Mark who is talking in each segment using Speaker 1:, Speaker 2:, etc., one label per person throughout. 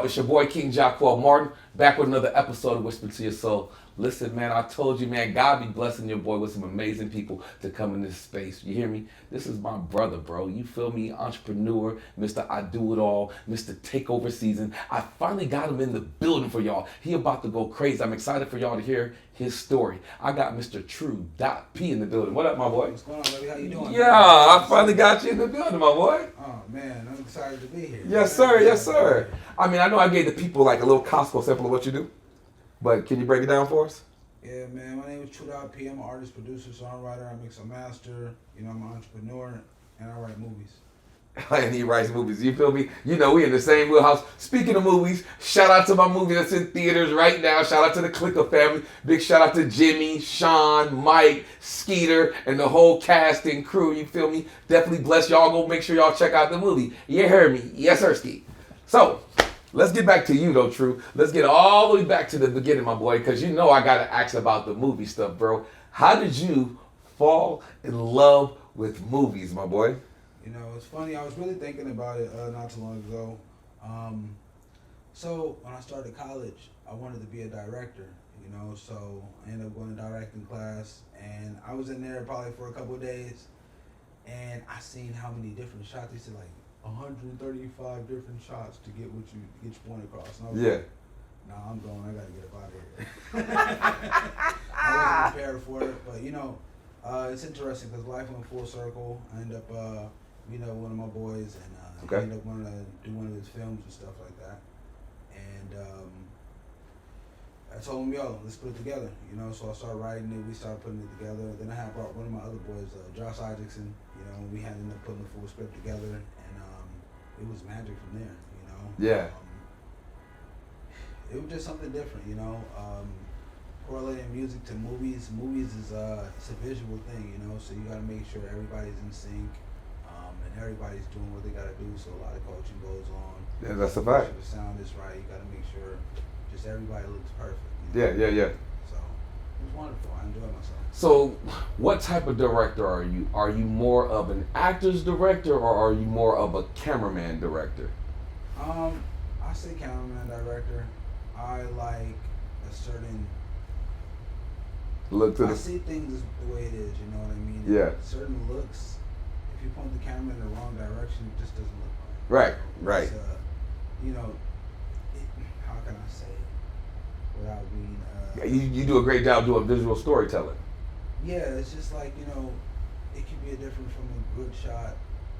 Speaker 1: up? It's your boy King Jacquel Martin, back with another episode of Whisper to Your Soul. Listen, man, I told you, man, God be blessing your boy with some amazing people to come in this space. You hear me? This is my brother, bro. You feel me? Entrepreneur, Mr. I Do It All, Mr. Takeover Season. I finally got him in the building for y'all. He about to go crazy. I'm excited for y'all to hear his story. I got Mr. True Dot P in the building. What up, my boy?
Speaker 2: What's going on, baby? How you doing?
Speaker 1: Yeah, I finally got you in the building, my boy.
Speaker 2: Oh, man, I'm excited to be here.
Speaker 1: Yes, sir. Yes, sir. I mean, I know I gave the people like a little Costco sample of what you do, but can you break it down for us?
Speaker 2: Yeah, man, my name is True Dot P. I'm an artist, producer, songwriter. I mix and master. You know, I'm an entrepreneur, and I write movies.
Speaker 1: And he writes movies. You feel me? You know, we in the same wheelhouse. Speaking of movies, shout out to my movie that's in theaters right now. Shout out to the Clicker family. Big shout out to Jimmy, Sean, Mike, Skeeter, and the whole cast and crew. You feel me? Definitely bless y'all. Go make sure y'all check out the movie. You heard me? Yes, sir, Ski. So, let's get back to you, though, True. Let's get all the way back to the beginning, my boy, because you know I got to ask about the movie stuff, bro. How did you fall in love with movies, my boy?
Speaker 2: You know, it's funny. I was really thinking about it not too long ago. So when I started college, I wanted to be a director. You know, so I ended up going to directing class, and I was in there probably for a couple of days, and I seen how many different shots. They said like 135 different shots to get what you get your point across. And I was like, nah, I'm going. I gotta get up out of here. I wasn't prepared for it, but you know, it's interesting because life went full circle. I ended up meeting up with one of my boys, and I ended up wanting to do one of his films and stuff like that. And I told him, yo, let's put it together. You know, so I started writing it. We started putting it together. Then I had brought one of my other boys, Josh Isaacson. You know, we had ended up putting the full script together, and it was magic from there. You know.
Speaker 1: Yeah.
Speaker 2: It was just something different. You know. Correlating music to movies. Movies is it's a visual thing. You know, so you got to make sure everybody's in sync. And everybody's doing what they got to do, so a lot of coaching goes on.
Speaker 1: Yeah, that's a fact.
Speaker 2: Make sure the sound is right. You got to make sure just everybody looks perfect.
Speaker 1: You know? Yeah.
Speaker 2: So it was wonderful. I enjoyed myself.
Speaker 1: So, what type of director are you? Are you more of an actor's director, or are you more of a cameraman director?
Speaker 2: I say cameraman director. I like a certain
Speaker 1: look to
Speaker 2: I see things the way it is. You know what I mean?
Speaker 1: Yeah.
Speaker 2: Certain looks. If you point the camera in the wrong direction, it just doesn't look right.
Speaker 1: Right.
Speaker 2: You know, how can I say it without being...
Speaker 1: you do a great job doing visual storytelling.
Speaker 2: Yeah, it's just like, you know, it can be a different from a good shot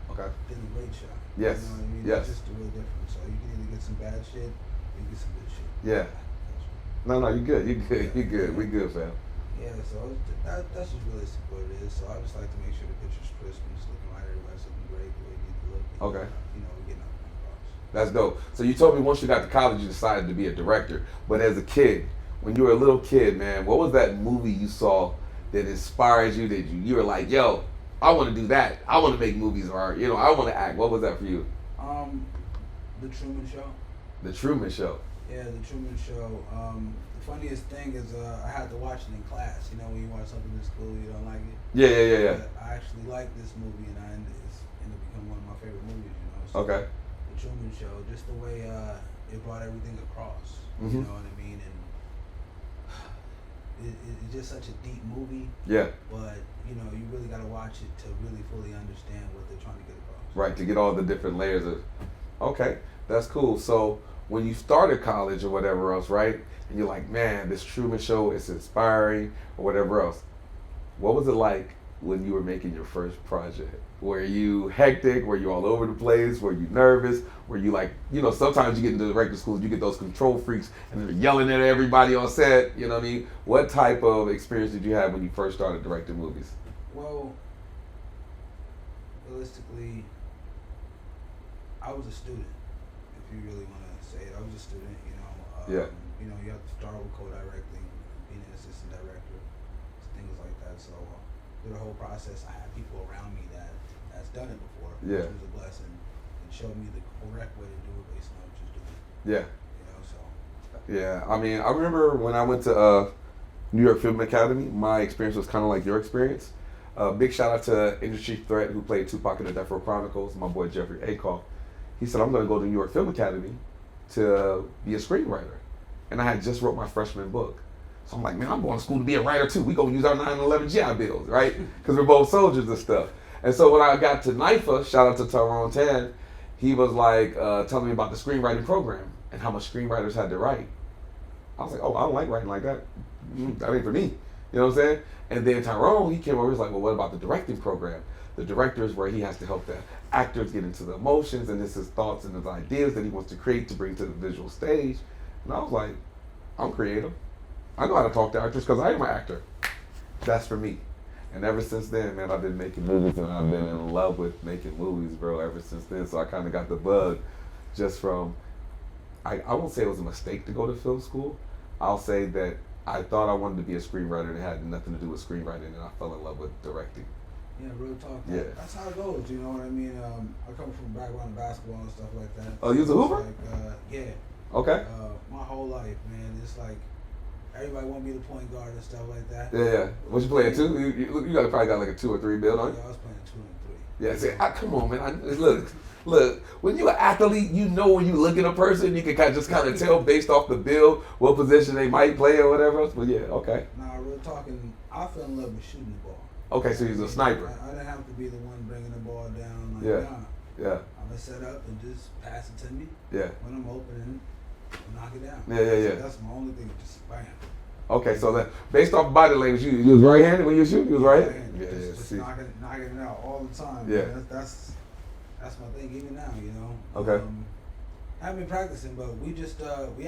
Speaker 2: than a great shot.
Speaker 1: Yes.
Speaker 2: You know what I mean?
Speaker 1: Yes.
Speaker 2: It's just a real difference. So you can either get some bad shit or you get some good shit.
Speaker 1: Yeah. No, you good. You good. We good, fam.
Speaker 2: Yeah, so that's just really what it is. So I just like to make sure the picture's crisp and it's looking right, everybody's looking great the way it needs to look.
Speaker 1: Okay.
Speaker 2: You know, we're getting out across.
Speaker 1: That's dope. So you told me once you got to college, you decided to be a director. But as a kid, when you were a little kid, man, what was that movie you saw that inspired you? That you were like, yo, I want to do that. I want to make movies, or you know, I want to act. What was that for you?
Speaker 2: The Truman Show.
Speaker 1: The Truman Show.
Speaker 2: Yeah, The Truman Show. The funniest thing is I had to watch it in class. You know, when you watch something in school, you don't like it.
Speaker 1: Yeah.
Speaker 2: But I actually like this movie, and it's ended up becoming one of my favorite movies. You know. So
Speaker 1: Okay.
Speaker 2: The Truman Show, just the way it brought everything across.
Speaker 1: Mm-hmm.
Speaker 2: You know what I mean? And it's just such a deep movie.
Speaker 1: Yeah.
Speaker 2: But you know, you really got to watch it to really fully understand what they're trying to get across.
Speaker 1: Right, to get all the different layers of. Okay, that's cool. So when you started college or whatever else, right? And you're like, man, this Truman Show is inspiring, or whatever else. What was it like when you were making your first project? Were you hectic? Were you all over the place? Were you nervous? Were you like, you know, sometimes you get into director schools, you get those control freaks and they're yelling at everybody on set, you know what I mean? What type of experience did you have when you first started directing movies?
Speaker 2: Well, realistically, I was a student, if you really want to say it. I was a student, you know.
Speaker 1: Yeah.
Speaker 2: You know, you have to start with co-directing, being an assistant director, things like that. So through the whole process, I had people around me that's done it before,
Speaker 1: Yeah.
Speaker 2: which was a blessing, and showed me the correct way to do it based on what you're doing.
Speaker 1: Yeah.
Speaker 2: You know, so.
Speaker 1: Yeah, I mean, I remember when I went to New York Film Academy, my experience was kind of like your experience. Big shout out to Industry Threat, who played Tupac in the Death Row Chronicles, my boy Jeffrey Acoff. He said, I'm going to go to New York Film Academy to be a screenwriter. And I had just wrote my freshman book. So I'm like, man, I'm going to school to be a writer too. We gonna use our 9/11 GI Bills, right? Because we're both soldiers and stuff. And so when I got to NIFA, shout out to Tyrone Tan, he was like telling me about the screenwriting program and how much screenwriters had to write. I was like, oh, I don't like writing like that. That ain't for me. You know what I'm saying? And then Tyrone, he came over, he was like, well, what about the directing program? The director is where he has to help the actors get into the emotions, and it's his thoughts and his ideas that he wants to create to bring to the visual stage. And I was like, I'm creative. I know how to talk to actors because I am an actor. That's for me. And ever since then, man, I've been making movies and I've been in love with making movies, bro, ever since then. So I kind of got the bug just from, I won't say it was a mistake to go to film school. I'll say that I thought I wanted to be a screenwriter and it had nothing to do with screenwriting, and I fell in love with directing.
Speaker 2: Yeah, real talk.
Speaker 1: Yeah.
Speaker 2: That's how it goes, you know what I mean? I come from a background of basketball and stuff like that.
Speaker 1: Oh, you was a hooper?
Speaker 2: Like, yeah.
Speaker 1: Okay.
Speaker 2: My whole life, man, it's like everybody want me to point guard and stuff like that.
Speaker 1: Yeah. What you playing, 2? You probably got like a 2 or 3 build on you?
Speaker 2: Yeah, I was playing 2 and 3.
Speaker 1: Yeah, see, come on, man. Look. When you're an athlete, you know when you look at a person, you can just kind of tell based off the build what position they might play or whatever else. But yeah, okay.
Speaker 2: Nah, real talking, I fell in love with shooting the ball.
Speaker 1: Okay, so he's a sniper.
Speaker 2: I didn't have to be the one bringing the ball down. Like,
Speaker 1: Yeah.
Speaker 2: nah.
Speaker 1: Yeah.
Speaker 2: I'm gonna set up and just pass it to me.
Speaker 1: Yeah.
Speaker 2: When I'm open, and knock it down.
Speaker 1: Yeah.
Speaker 2: So that's my only thing, just bam.
Speaker 1: Okay, so that based off body language, you was right-handed when you shoot. You was right-handed. Yeah,
Speaker 2: Just
Speaker 1: see.
Speaker 2: knocking it out all the time.
Speaker 1: Yeah.
Speaker 2: Man. That's my thing even now. You know.
Speaker 1: Okay.
Speaker 2: I've been practicing, but we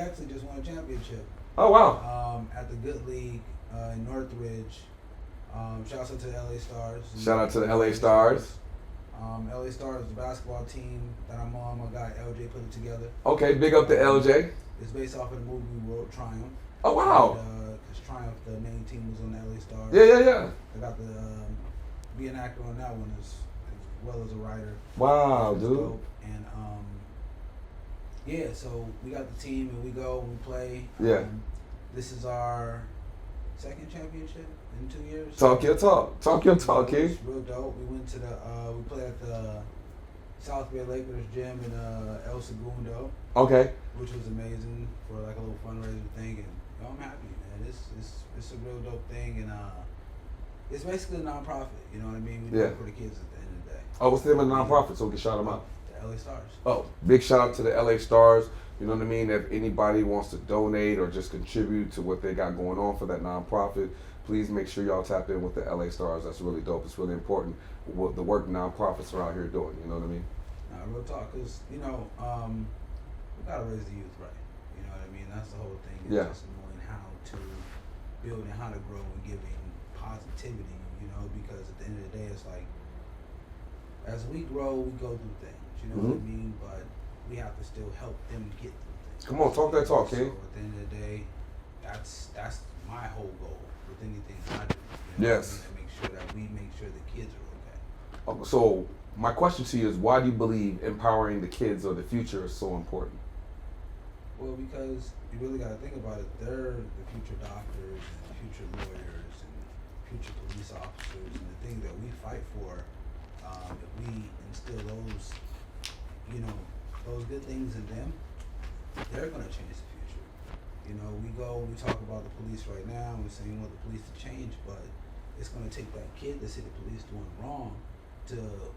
Speaker 2: actually just won a championship.
Speaker 1: Oh wow.
Speaker 2: At the Good League in Northridge. Shout out to the LA Stars.
Speaker 1: Shout out to the LA Stars.
Speaker 2: LA Stars is the basketball team that I'm on. My guy LJ put it together.
Speaker 1: Okay, big up to LJ.
Speaker 2: It's based off of the movie World Triumph.
Speaker 1: Oh wow.
Speaker 2: Because Triumph, the main team, was on the LA Stars.
Speaker 1: Yeah.
Speaker 2: I got the be an actor on that one as well as a writer.
Speaker 1: Wow,
Speaker 2: It's
Speaker 1: dude.
Speaker 2: dope. And yeah, so we got the team and we go and we play.
Speaker 1: Yeah.
Speaker 2: This is our second championship in 2 years.
Speaker 1: Talk your talk. Talk your talk, kid.
Speaker 2: It's real dope. We went to we played at the South Bay Lakers gym in El Segundo,
Speaker 1: Okay.
Speaker 2: which was amazing for like a little fundraiser thing. And I'm happy, man. It's a real dope thing, and it's basically a nonprofit. You know what I mean? We do
Speaker 1: Yeah.
Speaker 2: it for the kids at the end of the day.
Speaker 1: Oh, what's the name of the nonprofit so we can shout them out?
Speaker 2: The LA Stars.
Speaker 1: Oh, big shout out to the LA Stars. You know what I mean? If anybody wants to donate or just contribute to what they got going on for that nonprofit, please make sure y'all tap in with the LA Stars. That's really dope. It's really important what the work nonprofits are out here doing. You know what I mean?
Speaker 2: Nah, real talk, cause we gotta raise the youth right. You know what I mean? That's the whole thing. It's
Speaker 1: Yeah.
Speaker 2: just knowing how to build and how to grow and giving positivity. You know, because at the end of the day, it's like as we grow, we go through things. You know what I mean? But we have to still help them get through things.
Speaker 1: Come on, talk that talk,
Speaker 2: So
Speaker 1: kid.
Speaker 2: at the end of the day, that's my whole goal with anything I do. You know
Speaker 1: Yes.
Speaker 2: what I mean? To make sure that we make sure the kids are okay.
Speaker 1: So my question to you is, why do you believe empowering the kids of the future is so important?
Speaker 2: Well, because you really got to think about it. They're the future doctors and future lawyers and future police officers, and the things that we fight for. If we instill those, those good things in them, they're gonna change the future. You know, we talk about the police right now, and we're saying we want the police to change, but it's gonna take that kid that see the police doing wrong to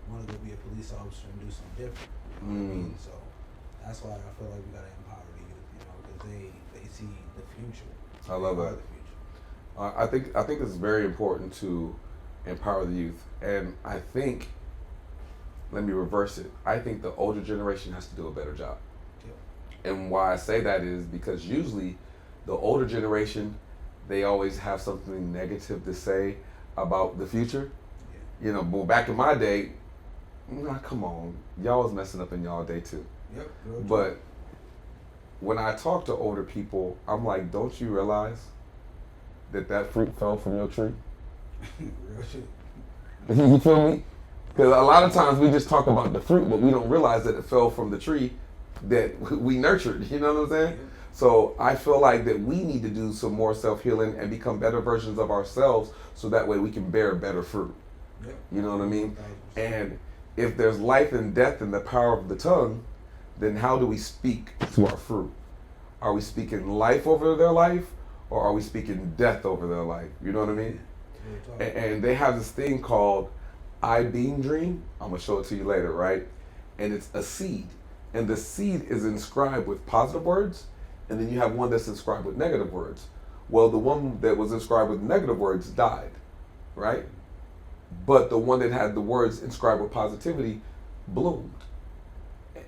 Speaker 2: want to go be a police officer and do something different. You know what I mean? So that's why I feel like we gotta empower the youth, because they see the future.
Speaker 1: I love
Speaker 2: They
Speaker 1: that.
Speaker 2: are the future.
Speaker 1: I think it's very important to empower the youth, and I think, let me reverse it. I think the older generation has to do a better job.
Speaker 2: Yeah.
Speaker 1: And why I say that is because usually the older generation, they always have something negative to say about the future.
Speaker 2: Yeah.
Speaker 1: You know, but back in my day, come on, y'all was messing up in y'all day too.
Speaker 2: Yep. Real
Speaker 1: But when I talk to older people, I'm like, don't you realize that fruit fell from your tree?
Speaker 2: Real shit.
Speaker 1: You feel me? Because a lot of times we just talk about the fruit, but we don't realize that it fell from the tree that we nurtured. You know what I'm saying?
Speaker 2: Yeah.
Speaker 1: So I feel like that we need to do some more self-healing and become better versions of ourselves, so that way we can bear better fruit.
Speaker 2: Yep.
Speaker 1: You know what I mean?
Speaker 2: 1000%.
Speaker 1: And if there's life and death in the power of the tongue, then how do we speak to our fruit? Are we speaking life over their life, or are we speaking death over their life? You know what I mean? And they have this thing called I Beam Dream. I'm gonna show it to you later, right? And it's a seed, and the seed is inscribed with positive words, and then you have one that's inscribed with negative words. Well, the one that was inscribed with negative words died, right? But the one that had the words inscribed with positivity bloomed.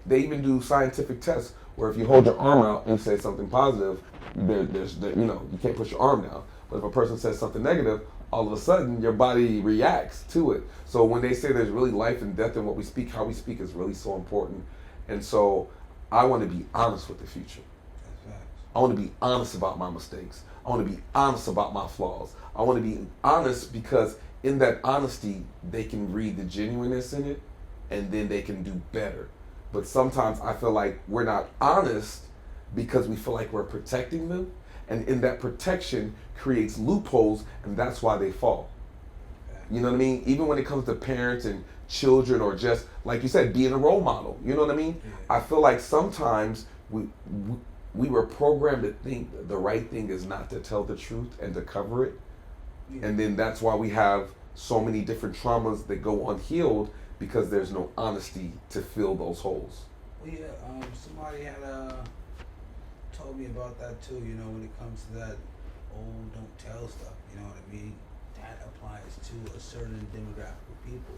Speaker 1: They even do scientific tests where if you hold your arm out and say something positive, you can't push your arm down. But if a person says something negative, all of a sudden your body reacts to it. So when they say there's really life and death in what we speak, how we speak is really so important. And so I want to be honest with the future. I want to be honest about my mistakes. I want to be honest about my flaws. I want to be honest because in that honesty, they can read the genuineness in it, and then they can do better. But sometimes I feel like we're not honest because we feel like we're protecting them, and in that protection creates loopholes, and that's why they fall. You know what I mean? Even when it comes to parents and children, or just like you said, being a role model. You know what I mean? Yeah. I feel like sometimes we were programmed to think that the right thing is not to tell the truth and to cover it. Yeah. And then that's why we have so many different traumas that go unhealed, because there's no honesty to fill those holes.
Speaker 2: Well, yeah, somebody had told me about that too, you know, when it comes to that old don't tell stuff, you know what I mean? That applies to a certain demographic of people.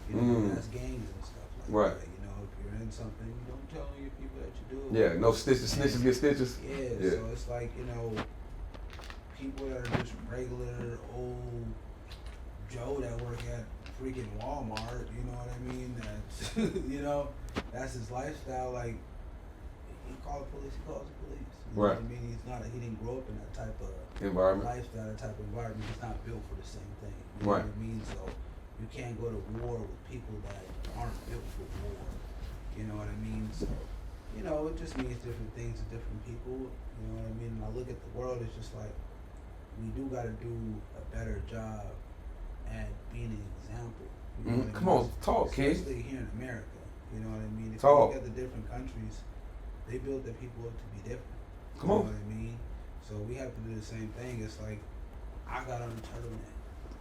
Speaker 2: You know, that's gangs and stuff like that. You know, if you're in something, you don't tell your people that you do it.
Speaker 1: Yeah, no stitches, snitches get stitches.
Speaker 2: Yeah, so it's like, you know, people that are just regular old Joe that work at freaking Walmart, you know what I mean? That's, you know, that's his lifestyle. Like, he calls the police, he calls the police. You know what I mean? He didn't grow up in that type of
Speaker 1: environment.
Speaker 2: Lifestyle, that type of environment. He's not built for the same thing. You know what I mean? So you can't go to war with people that aren't built for war. You know what I mean? So, you know, it just means different things to different people. You know what I mean? And I look at the world, it's just like, we do got to do a better job at being an example. You know
Speaker 1: Come on, talk, kid.
Speaker 2: Especially here in America. You know what I mean? If
Speaker 1: you
Speaker 2: look at the different countries, they build their people up to be different. You know what I mean? So we have to do the same thing. It's like, I got on a turtleneck.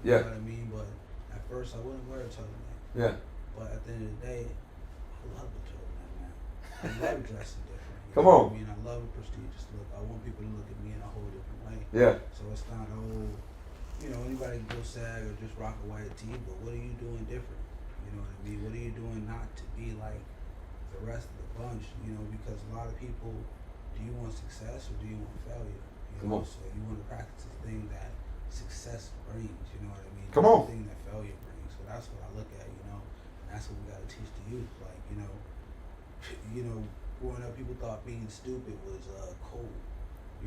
Speaker 2: You know what I mean? But at first I wouldn't wear a turtleneck.
Speaker 1: Yeah.
Speaker 2: But at the end of the day, I love the turtleneck, man. I love dressing different.
Speaker 1: Come on.
Speaker 2: I mean, I love a prestigious look. I want people to look at me in a whole different way.
Speaker 1: Yeah.
Speaker 2: So it's not you know, anybody can go SAG or just rock a white tee, but what are you doing different? You know what I mean? What are you doing not to be like the rest of the bunch? You know, because a lot of people, do you want success or do you want failure? You know, so you want to practice the thing that success brings, you know what I mean?
Speaker 1: Come on.
Speaker 2: The thing that failure brings. So that's what I look at, you know, and that's what we got to teach the youth. Like, you know, growing up, people thought being stupid was cool.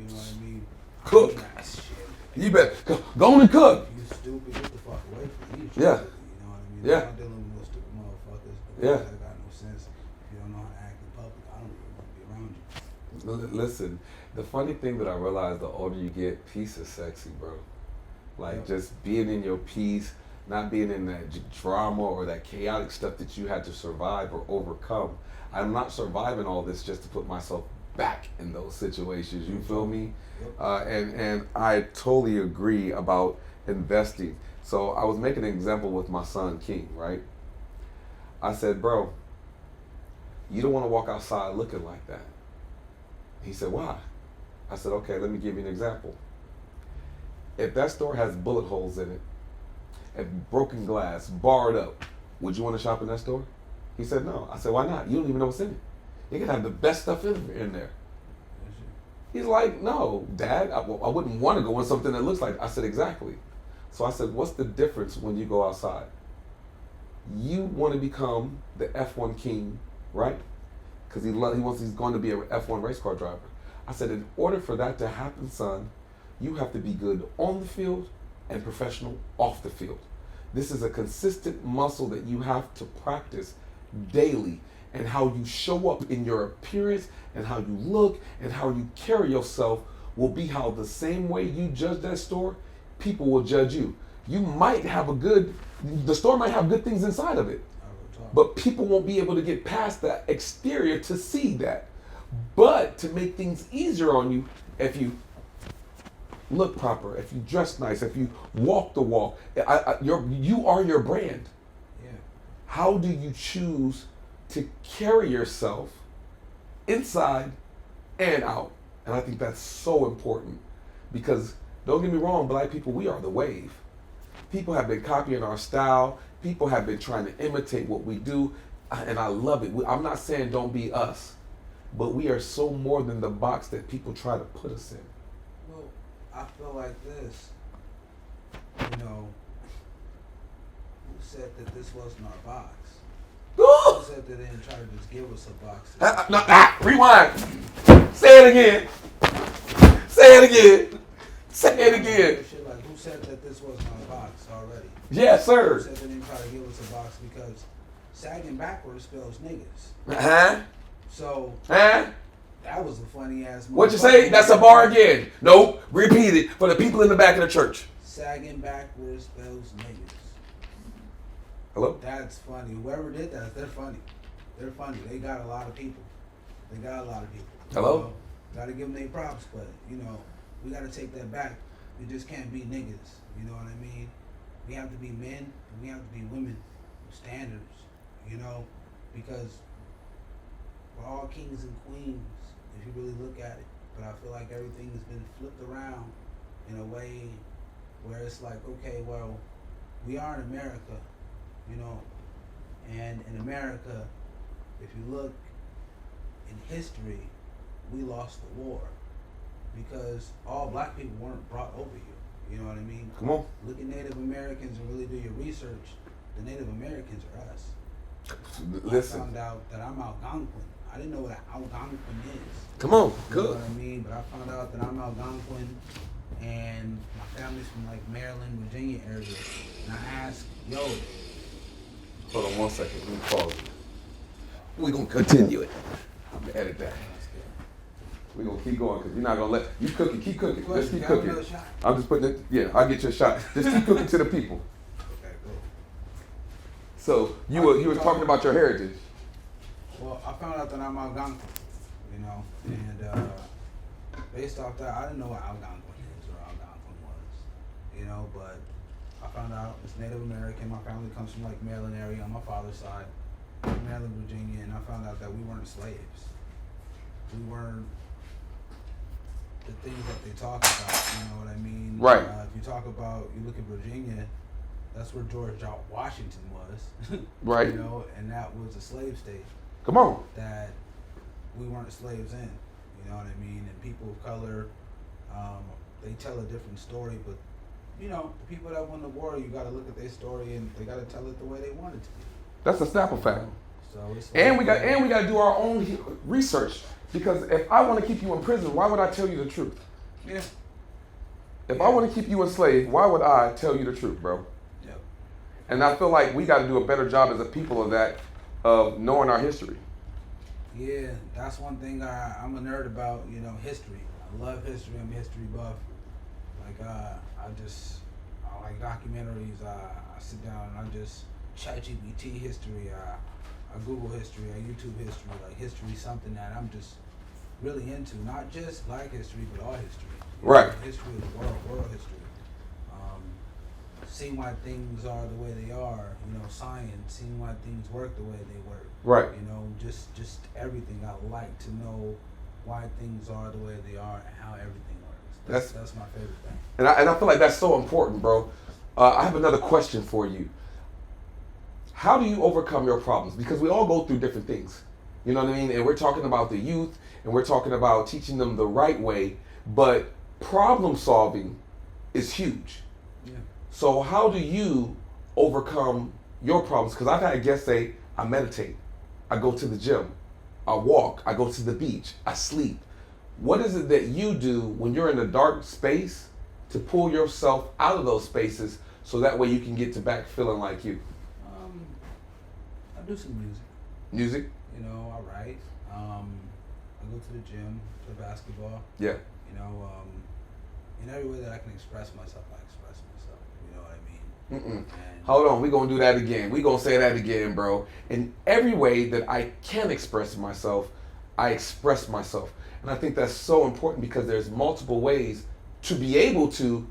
Speaker 2: You know what I mean?
Speaker 1: Cook.
Speaker 2: Shit.
Speaker 1: You better go on and cook.
Speaker 2: You stupid, get the fuck away from me.
Speaker 1: Yeah.
Speaker 2: You know what I mean?
Speaker 1: Yeah.
Speaker 2: I'm not dealing with stupid motherfuckers. That got no sense. If you don't know how to act in public, I don't really want to be around you.
Speaker 1: Listen, the funny thing that I realized, the older you get, peace is sexy, bro. Like just being in your peace, not being in that drama or that chaotic stuff that you had to survive or overcome. I'm not surviving all this just to put myself back in those situations. You feel me? And I totally agree about investing. So I was making an example with my son King, right? I said, bro, you don't want to walk outside looking like that. He said, why? I said, okay, let me give you an example. If that store has bullet holes in it, and broken glass, barred up, would you want to shop in that store? He said, no. I said, why not? You don't even know what's in it. You can have the best stuff in there. He's like, no, Dad, I wouldn't want to go in something that looks like. I said, exactly. So I said, what's the difference when you go outside? You want to become the F1 king, right? Because he's going to be an F1 race car driver. I said, in order for that to happen, son, you have to be good on the field and professional off the field. This is a consistent muscle that you have to practice daily, and how you show up in your appearance and how you look and how you carry yourself will be how the same way you judge that store, people will judge you. You might have the store might have good things inside of it, But people won't be able to get past that exterior to see that. But to make things easier on you, if you look proper, if you dress nice, if you walk the walk, you are your brand.
Speaker 2: Yeah.
Speaker 1: How do you choose to carry yourself inside and out? And I think that's so important because don't get me wrong, black people, we are the wave. People have been copying our style. People have been trying to imitate what we do, and I love it. I'm not saying don't be us, but we are so more than the box that people try to put us in.
Speaker 2: Well, I feel like this. You know, who said that this wasn't our box? Who said that they didn't try to just give us a box?
Speaker 1: Rewind. Say it again. Say it again. Say it again.
Speaker 2: Shit like, who said that this wasn't our box already?
Speaker 1: Yes,
Speaker 2: Who
Speaker 1: sir.
Speaker 2: said they didn't try to give us a box because sagging backwards spells niggas.
Speaker 1: Huh?
Speaker 2: So
Speaker 1: Huh?
Speaker 2: that was a funny ass.
Speaker 1: What you say? That's a bar again. Nope. Repeat it for the people in the back of the church.
Speaker 2: Sagging backwards spells niggas.
Speaker 1: Hello?
Speaker 2: That's funny. Whoever did that, they're funny. They're funny. They got a lot of people. They got a lot of people.
Speaker 1: Hello?
Speaker 2: You know, gotta give them their props, but you know, we gotta take that back. We just can't be niggas. You know what I mean? We have to be men and we have to be women. Standards. You know, because we're all kings and queens if you really look at it. But I feel like everything has been flipped around in a way where it's like, okay, well, we are in America, you know, and in America, if you look in history, we lost the war because all black people weren't brought over here. You know what I mean?
Speaker 1: Come on.
Speaker 2: Look at Native Americans and really do your research. The Native Americans are us.
Speaker 1: Listen.
Speaker 2: I found out that I'm Algonquin. I didn't know what an Algonquin is.
Speaker 1: Come on.
Speaker 2: You know
Speaker 1: Good.
Speaker 2: what I mean? But I found out that I'm Algonquin and my family's from like Maryland, Virginia area. And I asked, yo.
Speaker 1: Hold on 1 second. Let me pause it. We're going to continue it. I'm going to edit that. We're going to keep going because you're not going to let. You cook it. Keep cooking. Let's keep cooking. I'm just putting it. Yeah, I'll get you a shot. Just keep cooking to the people.
Speaker 2: Okay, cool.
Speaker 1: So you were talking about your heritage.
Speaker 2: Well, I found out that I'm Algonquin, you know, and based off that, I didn't know what Algonquin is or Algonquin was, you know, but I found out it's Native American. My family comes from like Maryland area on my father's side, Maryland, Virginia, and I found out that we weren't slaves. We weren't the things that they talk about, you know what I mean?
Speaker 1: Right.
Speaker 2: If you talk about, you look at Virginia, that's where George Washington was.
Speaker 1: Right.
Speaker 2: You know, and that was a slave state.
Speaker 1: Come on.
Speaker 2: That we weren't slaves in, you know what I mean? And people of color, they tell a different story, but you know, the people that won the war, you got to look at their story and they got to tell it the way they want it to be.
Speaker 1: That's a snapper fact.
Speaker 2: So it's
Speaker 1: And
Speaker 2: like,
Speaker 1: we got to do our own research because if I want to keep you in prison, why would I tell you the truth?
Speaker 2: Yeah.
Speaker 1: If I want to keep you enslaved, why would I tell you the truth, bro?
Speaker 2: Yep.
Speaker 1: And I feel like we got to do a better job as a people of that, of knowing our history.
Speaker 2: Yeah, that's one thing I'm a nerd about, you know, history. I love history. I'm a history buff. Like, I like documentaries. I sit down and I just ChatGPT history. I Google history. I YouTube history. Like, history is something that I'm just really into. Not just black history, but all history. You
Speaker 1: Right.
Speaker 2: know, history of the world history. Seeing why things are the way they are, you know, science, seeing why things work the way they work.
Speaker 1: Right.
Speaker 2: You know, just everything. I like to know why things are the way they are and how everything works. That's my favorite thing.
Speaker 1: And I feel like that's so important, bro. I have another question for you. How do you overcome your problems? Because we all go through different things. You know what I mean? And we're talking about the youth and we're talking about teaching them the right way, but problem solving is huge.
Speaker 2: Yeah.
Speaker 1: So how do you overcome your problems? Because I've had guests say, I meditate, I go to the gym, I walk, I go to the beach, I sleep. What is it that you do when you're in a dark space to pull yourself out of those spaces so that way you can get to back feeling like you?
Speaker 2: I do some music.
Speaker 1: Music?
Speaker 2: You know, I write. I go to the gym, play basketball.
Speaker 1: Yeah.
Speaker 2: You know, in every way that I can express myself, I express myself. You know what I mean?
Speaker 1: Mm-mm.
Speaker 2: And
Speaker 1: Hold on, we're gonna do that again. We're gonna say that again, bro. In every way that I can express myself, I express myself. And I think that's so important because there's multiple ways to be able to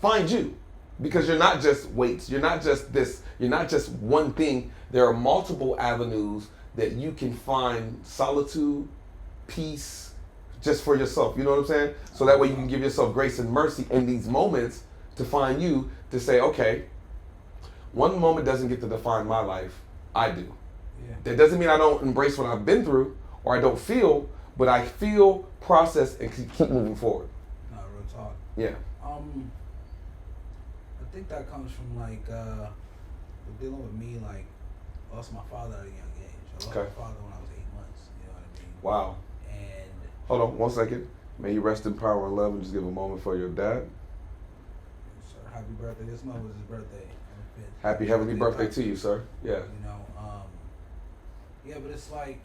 Speaker 1: find you. Because you're not just weights, you're not just this, you're not just one thing. There are multiple avenues that you can find solitude, peace, just for yourself. You know what I'm saying? So that way you can give yourself grace and mercy in these moments to find you to say, okay, one moment doesn't get to define my life. I do.
Speaker 2: yeah,
Speaker 1: That doesn't mean I don't embrace what I've been through or I don't feel, but I feel, process, and keep moving forward.
Speaker 2: no, real talk.
Speaker 1: Yeah.
Speaker 2: I think that comes from like dealing with me. Like, I lost my father at a young age. I lost
Speaker 1: Okay.
Speaker 2: my father when I was 8 months. You know what I mean?
Speaker 1: Wow.
Speaker 2: And
Speaker 1: Hold on 1 second. May you rest in power and love, and just give a moment for your dad.
Speaker 2: sir, happy birthday. This month was his birthday. On the 5th.
Speaker 1: Happy heavenly birthday to you, sir. Yeah.
Speaker 2: You know, yeah, but it's like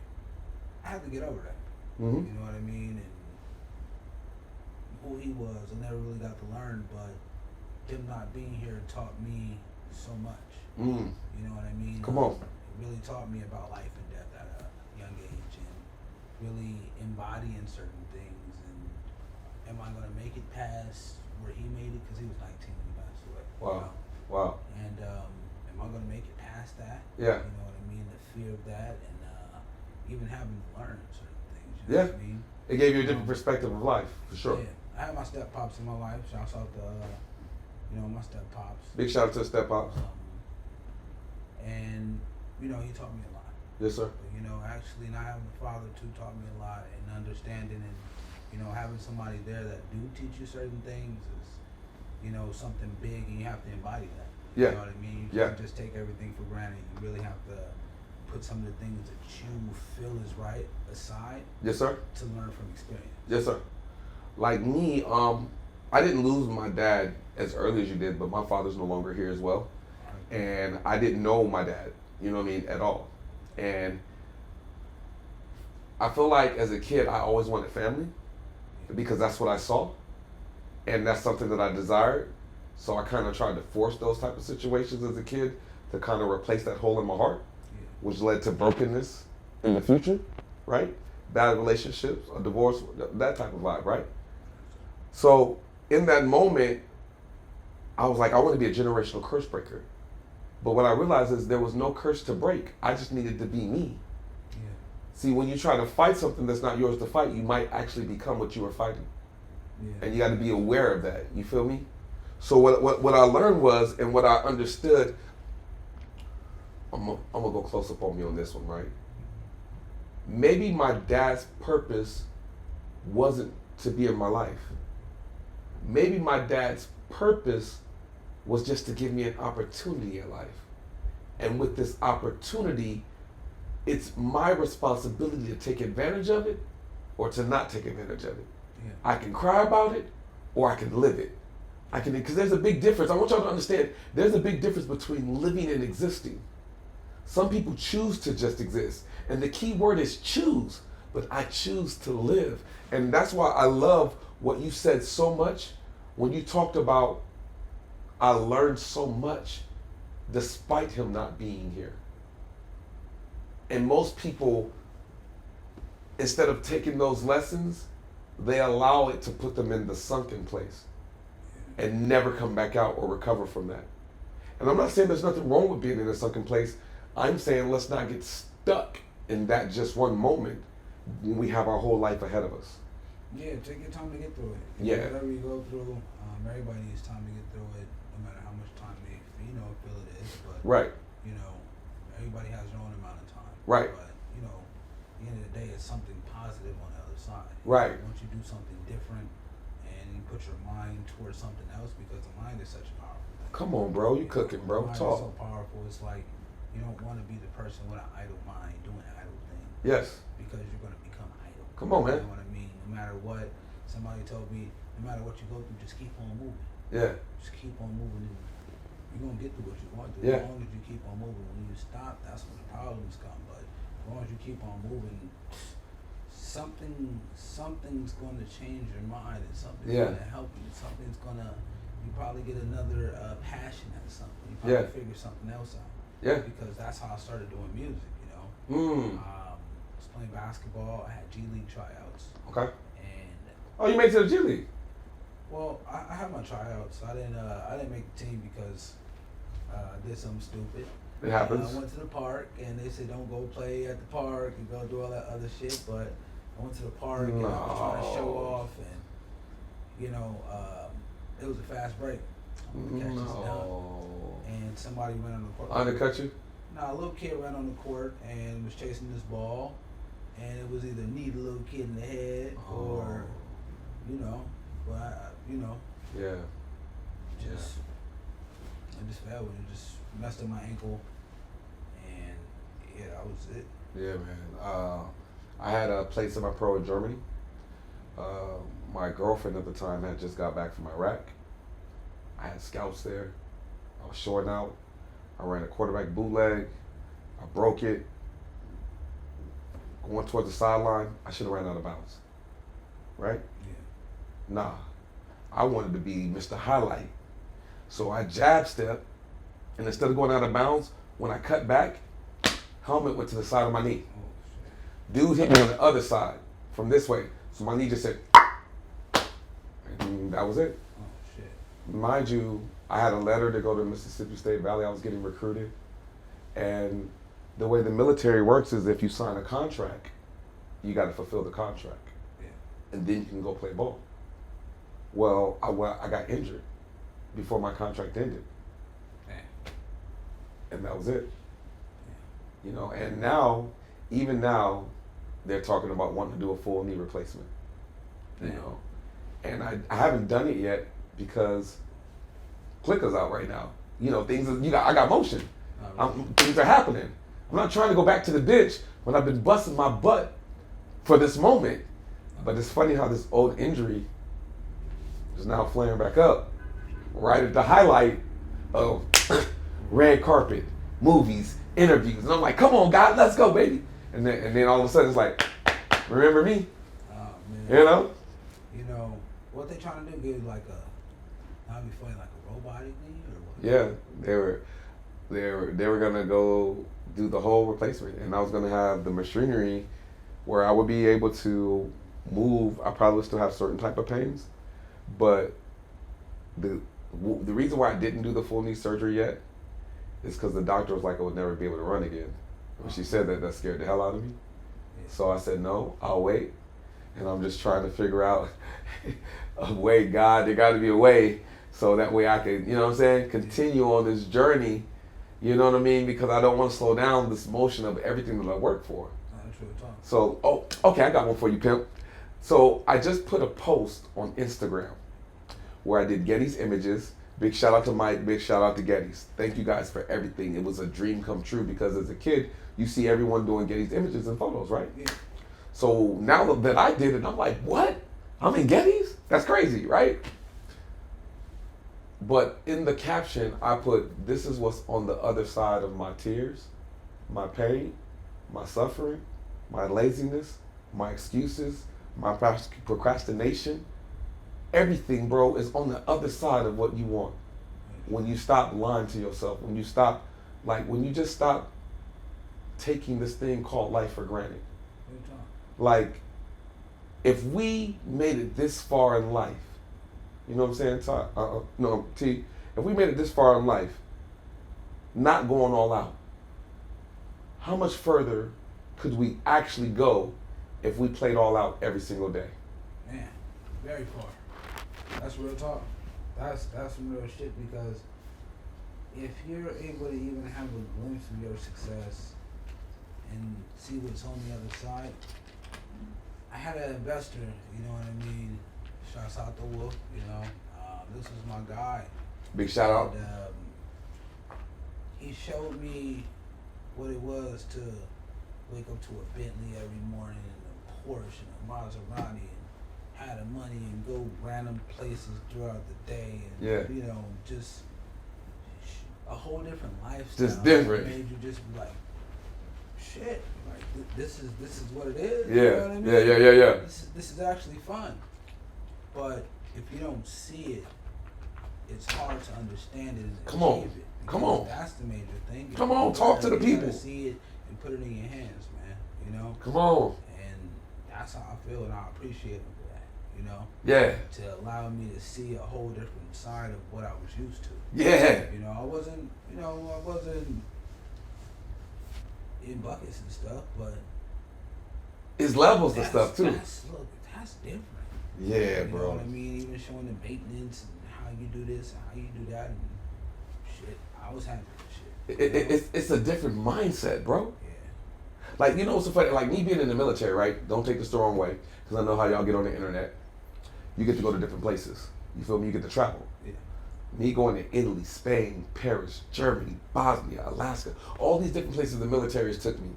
Speaker 2: I had to get over that.
Speaker 1: Mm-hmm.
Speaker 2: You know what I mean? And who he was, I never really got to learn, but him not being here taught me so much.
Speaker 1: Mm.
Speaker 2: You know what I mean?
Speaker 1: Come on.
Speaker 2: It really taught me about life and death at a young age, and really embodying certain things. And am I gonna make it past where he made it? Because he was 19 when he passed away.
Speaker 1: Wow.
Speaker 2: You know?
Speaker 1: Wow.
Speaker 2: And am I gonna make it past that?
Speaker 1: Yeah.
Speaker 2: You know what I mean? The fear of that, and even having to learn certain things. You know
Speaker 1: Yeah.
Speaker 2: what I mean?
Speaker 1: It gave you a different perspective of life, for sure.
Speaker 2: Yeah. I had my step pops in my life. Shouts out to my step pops.
Speaker 1: Big shout out to Step Pops.
Speaker 2: And he taught me a lot.
Speaker 1: Yes, sir.
Speaker 2: But, actually not having a father too taught me a lot, and understanding and having somebody there that do teach you certain things is something big, and you have to embody that.
Speaker 1: Yeah.
Speaker 2: You know what I mean? You can't just take everything for granted. You really have to put some of the things that you feel is right aside
Speaker 1: Yes, sir.
Speaker 2: to learn from experience.
Speaker 1: Yes, sir. Like me, I didn't lose my dad as early as you did, but my father's no longer here as well. And I didn't know my dad, you know what I mean, at all. And I feel like as a kid, I always wanted family because that's what I saw. And that's something that I desired. So I kind of tried to force those type of situations as a kid to kind of replace that hole in my heart, which led to brokenness in the future, right? Bad relationships, a divorce, that type of vibe, right? So in that moment, I was like, I want to be a generational curse breaker. But what I realized is there was no curse to break. I just needed to be me.
Speaker 2: Yeah.
Speaker 1: See, when you try to fight something that's not yours to fight, you might actually become what you were fighting.
Speaker 2: Yeah.
Speaker 1: And you got to be aware of that. You feel me? So what I learned was, and what I understood, I'm gonna go close up on me on this one, right? Maybe my dad's purpose wasn't to be in my life. Maybe my dad's purpose was just to give me an opportunity in life. And with this opportunity, it's my responsibility to take advantage of it or to not take advantage of it.
Speaker 2: Yeah.
Speaker 1: I can cry about it or I can live it. Because there's a big difference. I want y'all to understand there's a big difference between living and existing. Some people choose to just exist. And the key word is choose. But I choose to live. And that's why I love what you said so much when you talked about I learned so much despite him not being here. And most people, instead of taking those lessons, they allow it to put them in the sunken place and never come back out or recover from that. And I'm not saying there's nothing wrong with being in a sunken place. I'm saying let's not get stuck in that just one moment when we have our whole life ahead of us.
Speaker 2: Yeah, take your time to get through it.
Speaker 1: Yeah.
Speaker 2: Whatever you go through, everybody needs time to get through it, no matter how much time they feel it is. But
Speaker 1: Right.
Speaker 2: Everybody has their own amount of time.
Speaker 1: Right.
Speaker 2: But at the end of the day, it's something positive on the other side.
Speaker 1: Right.
Speaker 2: Once you do something different and you put your mind towards something else, because the mind is such a powerful thing.
Speaker 1: Come on, bro. You cooking, bro.
Speaker 2: The mind
Speaker 1: Talk.
Speaker 2: is so powerful. It's like you don't want to be the person with an idle mind doing idle things.
Speaker 1: Yes.
Speaker 2: Because you're going to become idle.
Speaker 1: Come on, man.
Speaker 2: You know what I mean? No matter what, somebody told me, no matter what you go through, just keep on moving.
Speaker 1: Yeah.
Speaker 2: Just keep on moving. And you're going to get to what you want to.
Speaker 1: Yeah.
Speaker 2: As long as you keep on moving. When you stop, that's when the problems come. But as long as you keep on moving, something's going to change your mind, and something's
Speaker 1: Yeah.
Speaker 2: going to help you. Something's going to you probably get another passion at something. You
Speaker 1: Yeah.
Speaker 2: probably figure something else out.
Speaker 1: Yeah.
Speaker 2: Because that's how I started doing music.
Speaker 1: Mm.
Speaker 2: I was playing basketball. I had G League tryouts,
Speaker 1: Okay.
Speaker 2: and
Speaker 1: Oh, you made it to the G League.
Speaker 2: well, I had my tryouts. I didn't make the team because I did something stupid.
Speaker 1: It happens.
Speaker 2: I went to the park, and they said don't go play at the park and go do all that other shit. But I went to the park and I was trying to show off, and it was a fast break. The catch is done,
Speaker 1: No.
Speaker 2: and somebody ran on the court.
Speaker 1: Undercut you?
Speaker 2: Nah, a little kid ran on the court and was chasing this ball, and it was either knee the little kid in the head or, but
Speaker 1: Yeah.
Speaker 2: just I just fell and it just messed up my ankle, and yeah, that was it.
Speaker 1: Yeah, man. I had a place in my pro in Germany. My girlfriend at the time had just got back from Iraq. I had scouts there. I was shorting out. I ran a quarterback bootleg. I broke it. Going towards the sideline, I should have ran out of bounds. Right?
Speaker 2: Yeah.
Speaker 1: Nah. I wanted to be Mr. Highlight. So I jab step, and instead of going out of bounds, when I cut back, helmet went to the side of my knee.
Speaker 2: Oh shit.
Speaker 1: Dude hit me on the other side from this way. So my knee just said, and that was it.
Speaker 2: Oh shit.
Speaker 1: Mind you, I had a letter to go to Mississippi State Valley. I was getting recruited. And the way the military works is if you sign a contract, you got to fulfill the contract.
Speaker 2: Yeah.
Speaker 1: And then you can go play ball. Well, I got injured before my contract ended.
Speaker 2: Damn.
Speaker 1: And that was it. And now, even now, they're talking about wanting to do a full knee replacement.
Speaker 2: Damn.
Speaker 1: And I haven't done it yet because Clicker's out right now. I got motion. Things are happening. I'm not trying to go back to the ditch when I've been busting my butt for this moment. But it's funny how this old injury is now flaring back up right at the highlight of red carpet, movies, interviews. And I'm like, come on, God, let's go, baby. And then all of a sudden it's like, remember me?
Speaker 2: Oh man.
Speaker 3: What they trying to do? Give you like I'll be funny, like a robotic knee or what?
Speaker 1: Yeah, they were gonna go do the whole replacement, and I was gonna have the machinery where I would be able to move. I probably would still have certain type of pains, but the reason why I didn't do the full knee surgery yet is because the doctor was like I would never be able to run again. When she said that scared the hell out of me.
Speaker 3: Yeah.
Speaker 1: So I said no, I'll wait, and I'm just trying to figure out a way. God, there got to be a way so that way I can, continue on this journey. You know what I mean? Because I don't want to slow down this motion of everything that I work for.
Speaker 3: That's what we're talking.
Speaker 1: So, okay, I got one for you, pimp. So I just put a post on Instagram where I did Getty's images. Big shout out to Mike, big shout out to Getty's. Thank you guys for everything. It was a dream come true because as a kid, you see everyone doing Getty's images and photos, right?
Speaker 3: Yeah.
Speaker 1: So now that I did it, I'm like, what? I'm in Getty's? That's crazy, right? But in the caption, I put, this is what's on the other side of my tears, my pain, my suffering, my laziness, my excuses, my procrastination. Everything, bro, is on the other side of what you want. When you stop lying to yourself, when you just stop taking this thing called life for granted. Like, if we made it this far in life, you know what I'm saying, T, if we made it this far in life, not going all out, how much further could we actually go if we played all out every single day?
Speaker 3: Man, very far. That's real talk. That's some real shit because if you're able to even have a glimpse of your success and see what's on the other side. I had an investor, you know what I mean? Shouts out to Wolf, this was my guy.
Speaker 1: Big shout out.
Speaker 3: And, he showed me what it was to wake up to a Bentley every morning and a Porsche and a Maserati and have the money and go random places throughout the day and just a whole different lifestyle.
Speaker 1: Just different.
Speaker 3: It made you just be like, shit, like this is what it is.
Speaker 1: Yeah,
Speaker 3: You know what I mean?
Speaker 1: yeah.
Speaker 3: This is actually fun. But if you don't see it,
Speaker 2: it's hard to understand it and
Speaker 1: Come on.
Speaker 2: achieve it.
Speaker 1: Come
Speaker 2: Because
Speaker 1: on.
Speaker 2: That's the major thing.
Speaker 1: Come on, talk to the
Speaker 2: You
Speaker 1: people.
Speaker 2: gotta see it and put it in your hands, man. You know?
Speaker 1: Come on.
Speaker 2: And that's how I feel, and I appreciate him for that. You know?
Speaker 1: Yeah.
Speaker 2: To allow me to see a whole different side of what I was used to.
Speaker 1: Yeah.
Speaker 2: You know, I wasn't in buckets and stuff, but
Speaker 1: It's levels to
Speaker 2: that's,
Speaker 1: stuff too.
Speaker 2: That's different.
Speaker 1: Yeah,
Speaker 2: You know
Speaker 1: bro.
Speaker 2: what I mean? Even showing the maintenance and how you do this and how you do that and shit. I was happy with shit.
Speaker 1: It's a different mindset, bro.
Speaker 2: Yeah.
Speaker 1: Like, you know what's so funny? Like, me being in the military, right? Don't take this the wrong way, because I know how y'all get on the internet. You get to go to different places. You feel me? You get to travel.
Speaker 2: Yeah.
Speaker 1: Me going to Italy, Spain, Paris, Germany, Bosnia, Alaska, all these different places the military took me.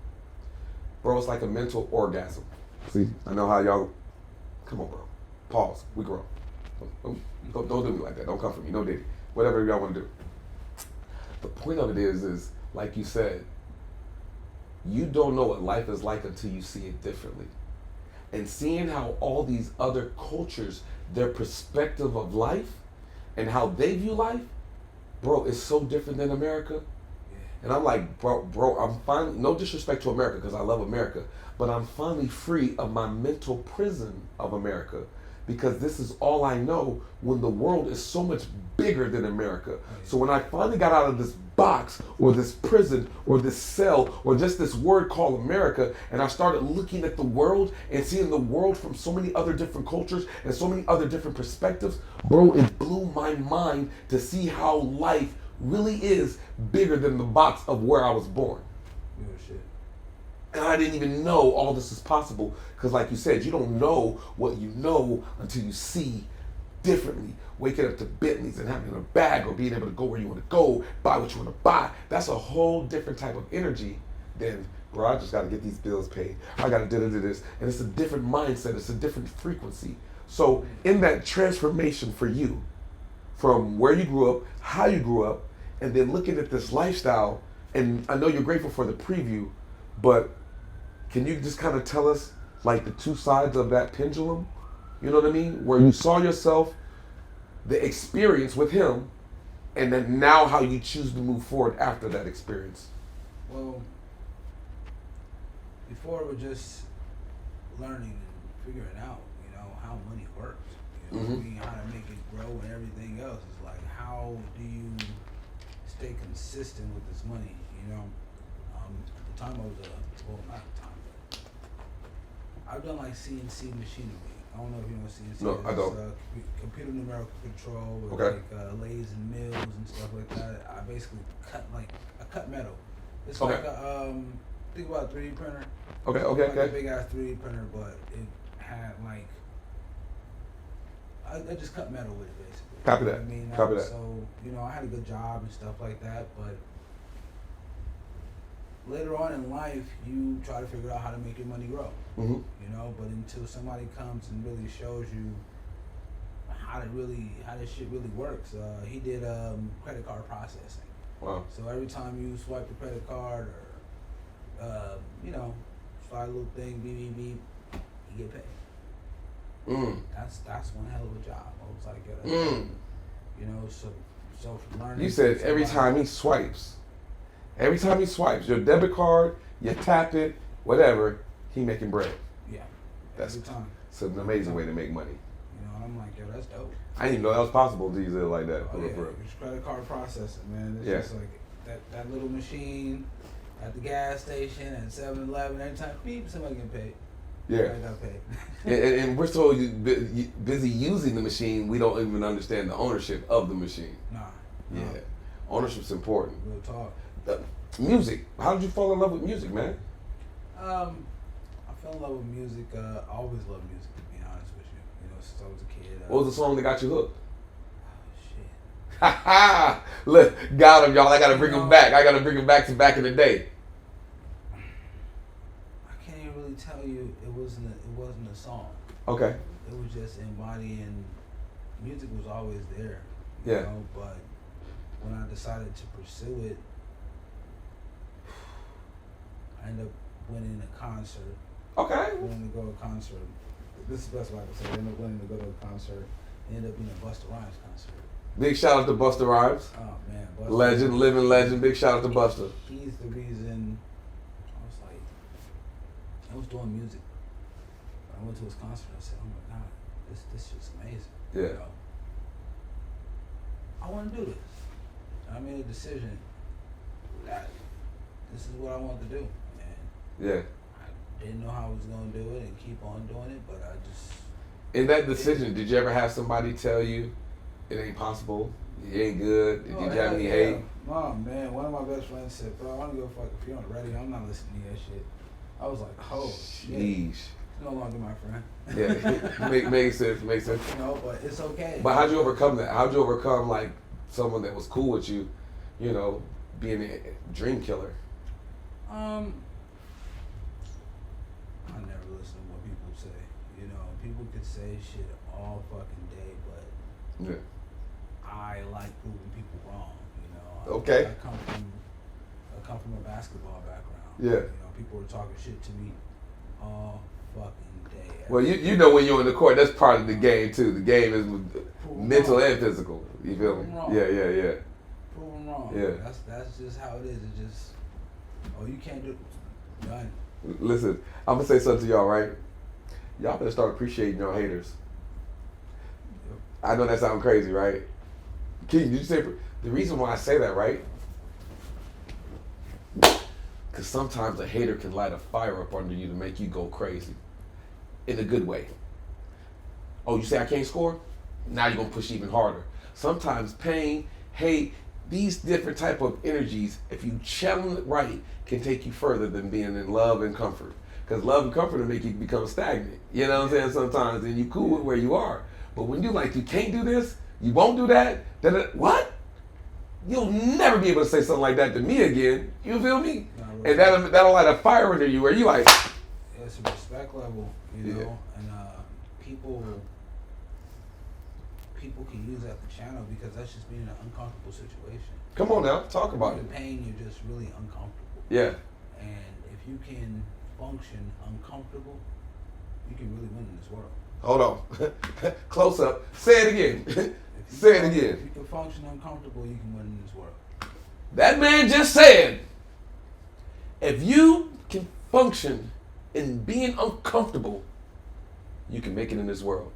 Speaker 1: Bro, it's like a mental orgasm. See, I know how y'all. Come on, bro. Pause. We grown. Don't do me like that. Don't come for me. No diddy. Whatever y'all want to do. The point of it is like you said, you don't know what life is like until you see it differently. And seeing how all these other cultures, their perspective of life and how they view life, bro, is so different than America. And I'm like, bro, I'm finally, no disrespect to America because I love America, but I'm finally free of my mental prison of America, because this is all I know when the world is so much bigger than America. So when I finally got out of this box or this prison or this cell or just this word called America, and I started looking at the world and seeing the world from so many other different cultures and so many other different perspectives, bro, it blew my mind to see how life really is bigger than the box of where I was born.
Speaker 2: Real shit.
Speaker 1: And I didn't even know all this is possible, because like you said, you don't know what you know until you see differently. Waking up to Bentleys and having a bag, or being able to go where you want to go, buy what you want to buy. That's a whole different type of energy than, bro, I just got to get these bills paid. I got to do this. And it's a different mindset. It's a different frequency. So in that transformation for you, from where you grew up, how you grew up, and then looking at this lifestyle, and I know you're grateful for the preview, but can you just kind of tell us like the two sides of that pendulum? You know what I mean? Where you saw yourself, the experience with him, and then now how you choose to move forward after that experience.
Speaker 2: Well, before it was just learning and figuring out, you know, how money works. You know what I mean? How to make it grow and everything else. It's like, how do you stay consistent with this money? You know, at the time I was well, not at the time, but I've done like CNC machinery. I don't know if you know what CNC is.
Speaker 1: No, I don't.
Speaker 2: Computer numerical control with
Speaker 1: Okay.
Speaker 2: like lathes and mills and stuff like that. I basically cut metal. It's
Speaker 1: Okay.
Speaker 2: like a think about a 3D printer.
Speaker 1: Okay,
Speaker 2: Like a big ass 3D printer, but it had like I just cut metal with it basically.
Speaker 1: Copy
Speaker 2: You know
Speaker 1: that.
Speaker 2: what I mean,
Speaker 1: Copy that.
Speaker 2: So you know, I had a good job and stuff like that, but later on in life, you try to figure out how to make your money grow.
Speaker 1: Mm-hmm.
Speaker 2: You know, but until somebody comes and really shows you how this shit really works. He did credit card processing.
Speaker 1: Wow.
Speaker 2: So every time you swipe the credit card or you know, slide a little thing, beep beep beep, you get paid. That's one hell of a job. I was like, yeah, that's you know, so from learning.
Speaker 1: You said every time he swipes, your debit card, you tap it, whatever, he making bread.
Speaker 2: Yeah.
Speaker 1: That's
Speaker 2: Every time.
Speaker 1: it's an amazing way to make money.
Speaker 2: You know, and I'm like, yo, that's dope.
Speaker 1: I didn't even know that was possible to use it like that.
Speaker 2: Oh,
Speaker 1: For
Speaker 2: yeah,
Speaker 1: real.
Speaker 2: it's credit card processing, man. It's
Speaker 1: Yeah.
Speaker 2: just like that little machine at the gas station, at 7-Eleven, every time, beep, somebody get paid.
Speaker 1: Yeah.
Speaker 2: Somebody got paid.
Speaker 1: And we're so busy using the machine, we don't even understand the ownership of the machine.
Speaker 2: Nah.
Speaker 1: Yeah. Ownership's important.
Speaker 2: Real talk.
Speaker 1: Music. How did you fall in love with music, man?
Speaker 2: I fell in love with music. I always loved music, to be honest with you. You know, since I was a kid.
Speaker 1: What was the song that got you hooked?
Speaker 2: Oh, shit.
Speaker 1: Ha ha! Look, got him, y'all. I gotta bring him back. I gotta bring him back to back in the day.
Speaker 2: I can't even really tell you. It wasn't a song.
Speaker 1: Okay.
Speaker 2: It was just embodying. Music was always there. You
Speaker 1: Yeah.
Speaker 2: know, but when I decided to pursue it, I ended up winning a concert.
Speaker 1: Okay.
Speaker 2: Winning to go to a concert. This is the best way I can say it. I ended up winning to go to a concert. It ended up being a Busta Rhymes concert.
Speaker 1: Big shout out to Busta Rhymes.
Speaker 3: Oh man, Busta.
Speaker 1: Legend, living legend. Big shout out to Busta.
Speaker 3: He's the reason I was doing music. When I went to his concert, I said, "Oh my God, this shit's amazing."
Speaker 1: Yeah.
Speaker 3: You know, I want to do this. I made a decision that this is what I want to do, and
Speaker 1: Yeah.
Speaker 3: I didn't know how I was gonna do it and keep on doing it, but I just.
Speaker 1: In that decision, did you ever have somebody tell you it ain't possible? You ain't good? Did you have any hate?
Speaker 3: Oh man, one of my best friends said, "Bro, I don't give a fuck if you're on the radio. I'm not listening to that shit." I was like, "Oh shit."
Speaker 1: Sheesh.
Speaker 3: No longer my friend.
Speaker 1: Yeah, makes sense. Makes sense.
Speaker 3: You know, but it's okay.
Speaker 1: But how'd you overcome that? How'd you overcome like someone that was cool with you, you know, being a dream killer?
Speaker 3: I never listen to what people say. You know, people could say shit all fucking day, but
Speaker 1: Yeah.
Speaker 3: I like proving people wrong. You know.
Speaker 1: Okay.
Speaker 3: I come from a basketball background.
Speaker 1: Yeah.
Speaker 3: You know, people were talking shit to me all fucking day.
Speaker 1: Well, you know when you're in the court, that's part of the game too. The game is
Speaker 3: Prove
Speaker 1: mental
Speaker 3: wrong.
Speaker 1: and physical. You feel me?
Speaker 3: Prove wrong.
Speaker 1: Yeah.
Speaker 3: Prove them wrong.
Speaker 1: Yeah.
Speaker 3: That's just how it is. It's just, oh, you can't do it. Done.
Speaker 1: Listen, I'm gonna say something to y'all, right? Y'all better start appreciating your haters. I know that sounds crazy, right? Keith, did you say the reason why I say that, right? Because sometimes a hater can light a fire up under you to make you go crazy, in a good way. Oh, you say I can't score? Now you're gonna push even harder. Sometimes pain, hate, these different type of energies, if you channel it right, can take you further than being in love and comfort. Because love and comfort will make you become stagnant. You know what I'm saying? Sometimes, and you cool with where you are. But when you like, you can't do this, you won't do that, what? You'll never be able to say something like that to me again. You feel me? And that'll light a fire under you where you like.
Speaker 3: It's a respect level, you know, and people can use that to channel because that's just being in an uncomfortable situation.
Speaker 1: Come on now, talk about
Speaker 3: In
Speaker 1: it.
Speaker 3: pain, you're just really uncomfortable.
Speaker 1: Yeah.
Speaker 3: And if you can function uncomfortable, you can really win in this world.
Speaker 1: Hold on. Close up. Say it again. Say it again.
Speaker 3: If you can function uncomfortable, you can win in this world.
Speaker 1: That man just said, if you can function in being uncomfortable, you can make it in this world.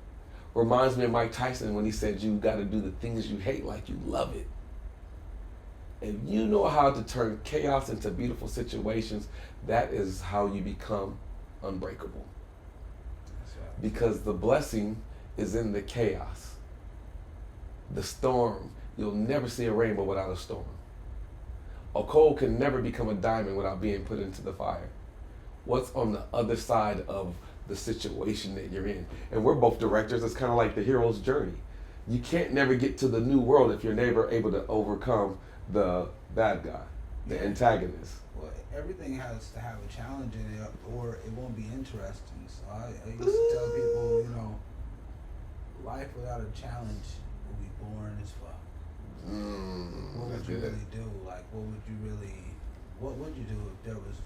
Speaker 1: Reminds me of Mike Tyson when he said you got to do the things you hate like you love it. If you know how to turn chaos into beautiful situations, that is how you become unbreakable.
Speaker 3: That's right.
Speaker 1: Because the blessing is in the chaos. The storm, you'll never see a rainbow without a storm. A coal can never become a diamond without being put into the fire. What's on the other side of the situation that you're in? And we're both directors. It's kind of like the hero's journey. You can't never get to the new world if you're never able to overcome the bad guy, the antagonist.
Speaker 3: Well, everything has to have a challenge in it, or it won't be interesting. So I used to tell people, you know, life without a challenge will be boring as fuck. What would you really do? Like, what would you do if there was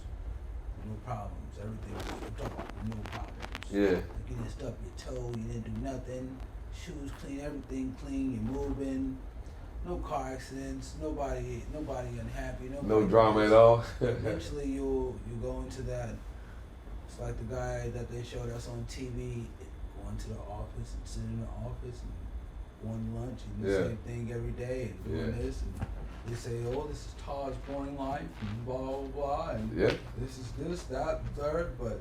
Speaker 3: no problems? Everything was, I'm talking about no problems.
Speaker 1: Yeah.
Speaker 3: Like you didn't stub your toe, you didn't do nothing. Shoes clean, everything clean, you're moving. No car accidents, nobody unhappy,
Speaker 1: No drama at all.
Speaker 3: Eventually you go into that. It's like the guy that they showed us on TV going to the office and sitting in the office and going to lunch and the same thing every day and doing this and they say, oh, this is Todd's boring life and blah blah blah and this is this, that, the third, but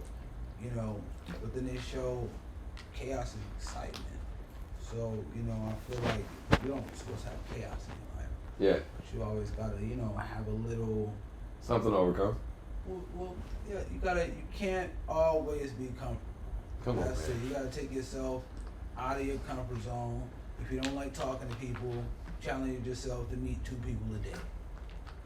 Speaker 3: you know, but then they show chaos and excitement. So, you know, I feel like you don't supposed to have chaos in your life.
Speaker 1: Yeah.
Speaker 3: But you always gotta, you know, have a little
Speaker 1: Something to overcome.
Speaker 3: well, yeah, you can't always be comfortable.
Speaker 1: Come on,
Speaker 3: That's
Speaker 1: man.
Speaker 3: it. You gotta take yourself out of your comfort zone. If you don't like talking to people, challenge yourself to meet 2 people a day.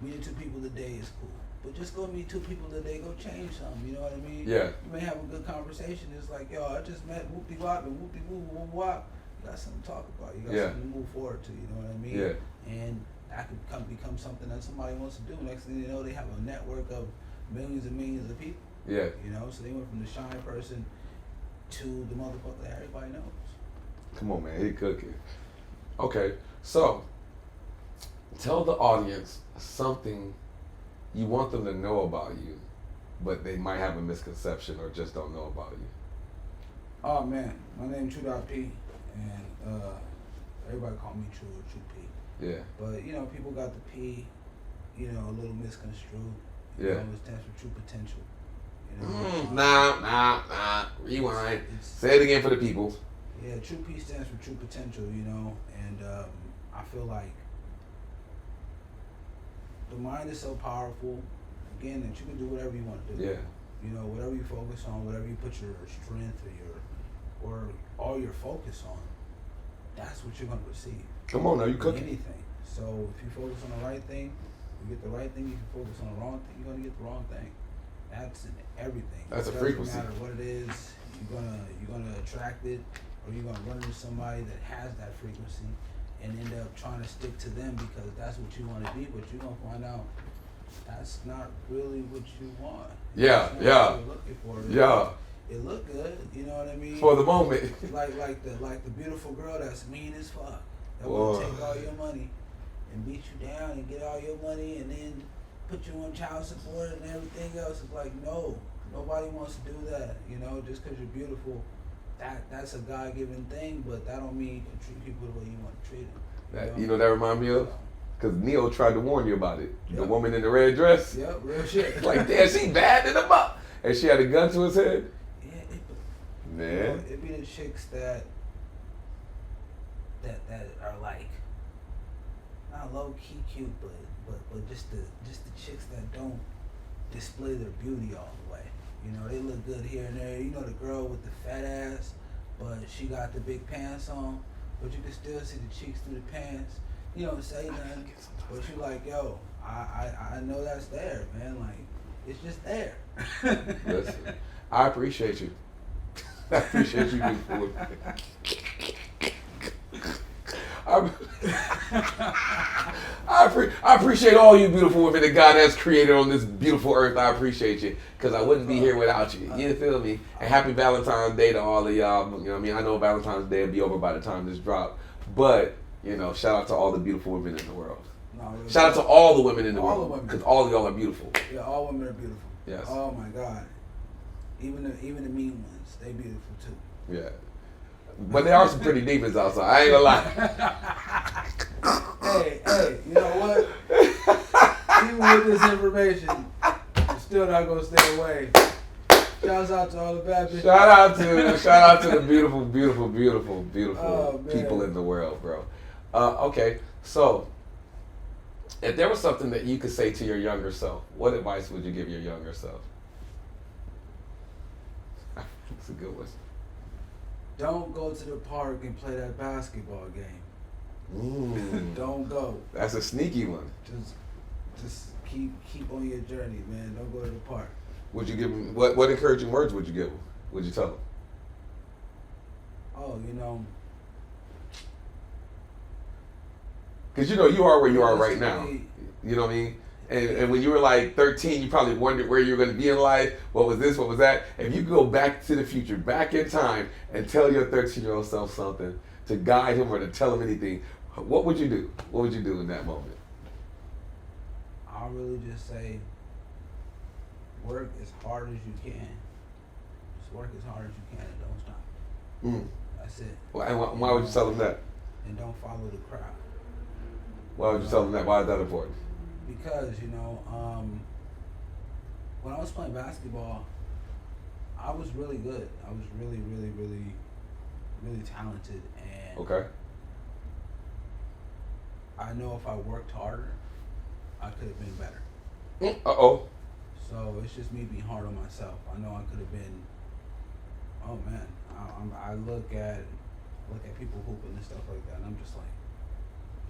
Speaker 3: Meeting 2 people a day is cool. But just go meet 2 people a day, go change something, you know what I mean?
Speaker 1: Yeah.
Speaker 3: You may have a good conversation. It's like, yo, I just met whoopty wop and whoopty woo woo wop. You got something to talk about. You got something to move forward to, you know what I mean?
Speaker 1: Yeah.
Speaker 3: And that could become something that somebody wants to do. Next thing you know, they have a network of millions and millions of people.
Speaker 1: Yeah.
Speaker 3: You know, so they went from the shy person to the motherfucker that everybody knows.
Speaker 1: Come on, man. He cooking. Okay, so tell the audience something you want them to know about you, but they might have a misconception or just don't know about you.
Speaker 3: Oh man, my name's True Dot P, and everybody call me True or True P.
Speaker 1: Yeah.
Speaker 3: But you know, people got the P, you know, a little misconstrued. You
Speaker 1: Yeah.
Speaker 3: know, it stands for true potential. You know,
Speaker 1: Nah. Rewind.
Speaker 3: It's,
Speaker 1: Say it again for the people.
Speaker 3: yeah, True P stands for true potential. You know, and I feel like the mind is so powerful. Again, that you can do whatever you want to do.
Speaker 1: Yeah.
Speaker 3: You know, whatever you focus on, whatever you put your strength or all your focus on, that's what you're gonna receive.
Speaker 1: Come on now, you
Speaker 3: In
Speaker 1: cooking.
Speaker 3: anything. So if you focus on the right thing, you get the right thing. If you focus on the wrong thing, you're gonna get the wrong thing. That's in everything.
Speaker 1: That's a
Speaker 3: It
Speaker 1: frequency.
Speaker 3: doesn't matter what it is, you're gonna attract it, or you're gonna run into somebody that has that frequency and end up trying to stick to them because that's what you want to be, but you're gonna find out that's not really what you want.
Speaker 1: Yeah,
Speaker 3: That's not
Speaker 1: yeah.
Speaker 3: what you're looking for.
Speaker 1: Yeah.
Speaker 3: It look good, you know what I mean?
Speaker 1: For the moment.
Speaker 3: like the beautiful girl that's mean as fuck. That
Speaker 1: Whoa.
Speaker 3: will take all your money and beat you down and get all your money and then put you on child support and everything else. It's like, no, nobody wants to do that. You know, just because you're beautiful, that's a God-given thing, but that don't mean you can treat people the way you want to treat them.
Speaker 1: You know that remind me of? Because Neo tried to warn you about it. The
Speaker 3: Yep.
Speaker 1: woman in the red dress.
Speaker 3: Yep, real shit.
Speaker 1: Like, damn, she bad in the butt. And she had a gun to his head.
Speaker 3: Yeah, you know,
Speaker 1: Man.
Speaker 3: it be the chicks that are like not low key cute, but just the chicks that don't display their beauty all the way. You know, they look good here and there. You know, the girl with the fat ass, but she got the big pants on, but you can still see the cheeks through the pants. You don't say nothing, but you like, yo, I know that's there, man. Like, it's just there.
Speaker 1: Listen, I appreciate you. I appreciate you, beautiful women. I appreciate all you beautiful women that God has created on this beautiful earth. I appreciate you because I wouldn't be here without you. You feel me? And happy Valentine's Day to all of y'all. You know what I mean? I know Valentine's Day will be over by the time this drop, but you know, shout out to all the beautiful women in the world.
Speaker 3: No, really.
Speaker 1: Shout out to all the women in the
Speaker 3: All the
Speaker 1: world
Speaker 3: women.
Speaker 1: because all of y'all are beautiful.
Speaker 3: Yeah, all women are beautiful.
Speaker 1: Yes.
Speaker 3: Oh my God. Even the mean ones, they beautiful too.
Speaker 1: Yeah. But there are some pretty demons outside. I ain't gonna lie.
Speaker 3: Hey, you know what? Even with this information, I'm still not gonna stay away. Shouts out to all the bad bitches.
Speaker 1: Shout out to the beautiful
Speaker 3: Oh, man.
Speaker 1: people in the world, bro. Okay, so if there was something that you could say to your younger self, what advice would you give your younger self? That's a good one.
Speaker 3: Don't go to the park and play that basketball game.
Speaker 1: Mm,
Speaker 3: Don't go.
Speaker 1: that's a sneaky one.
Speaker 3: Just keep on your journey, man. Don't go to the park.
Speaker 1: Would you give him what encouraging words would you give him? Would you tell him?
Speaker 3: Oh, you know.
Speaker 1: Because you know you are where you are right now.
Speaker 3: realistically,
Speaker 1: You know what I mean? And when you were like 13, you probably wondered where you were going to be in life. What was this? What was that? If you go back to the future, back in time, and tell your 13-year-old self something to guide him or to tell him anything, what would you do? What would you do in that moment?
Speaker 3: I'll really just say, work as hard as you can. Just work as hard as you can and don't stop.
Speaker 1: Mm.
Speaker 3: That's it.
Speaker 1: Why would you tell him that?
Speaker 3: And don't follow the crowd.
Speaker 1: Why would you tell him that? Why is that important?
Speaker 3: Because, you know, when I was playing basketball, I was really good. I was really, really, really, really talented. And
Speaker 1: Okay.
Speaker 3: I know if I worked harder, I could have been better.
Speaker 1: Uh-oh.
Speaker 3: So it's just me being hard on myself. I know I could have been. Oh man, I look at people hooping and stuff like that, and I'm just like,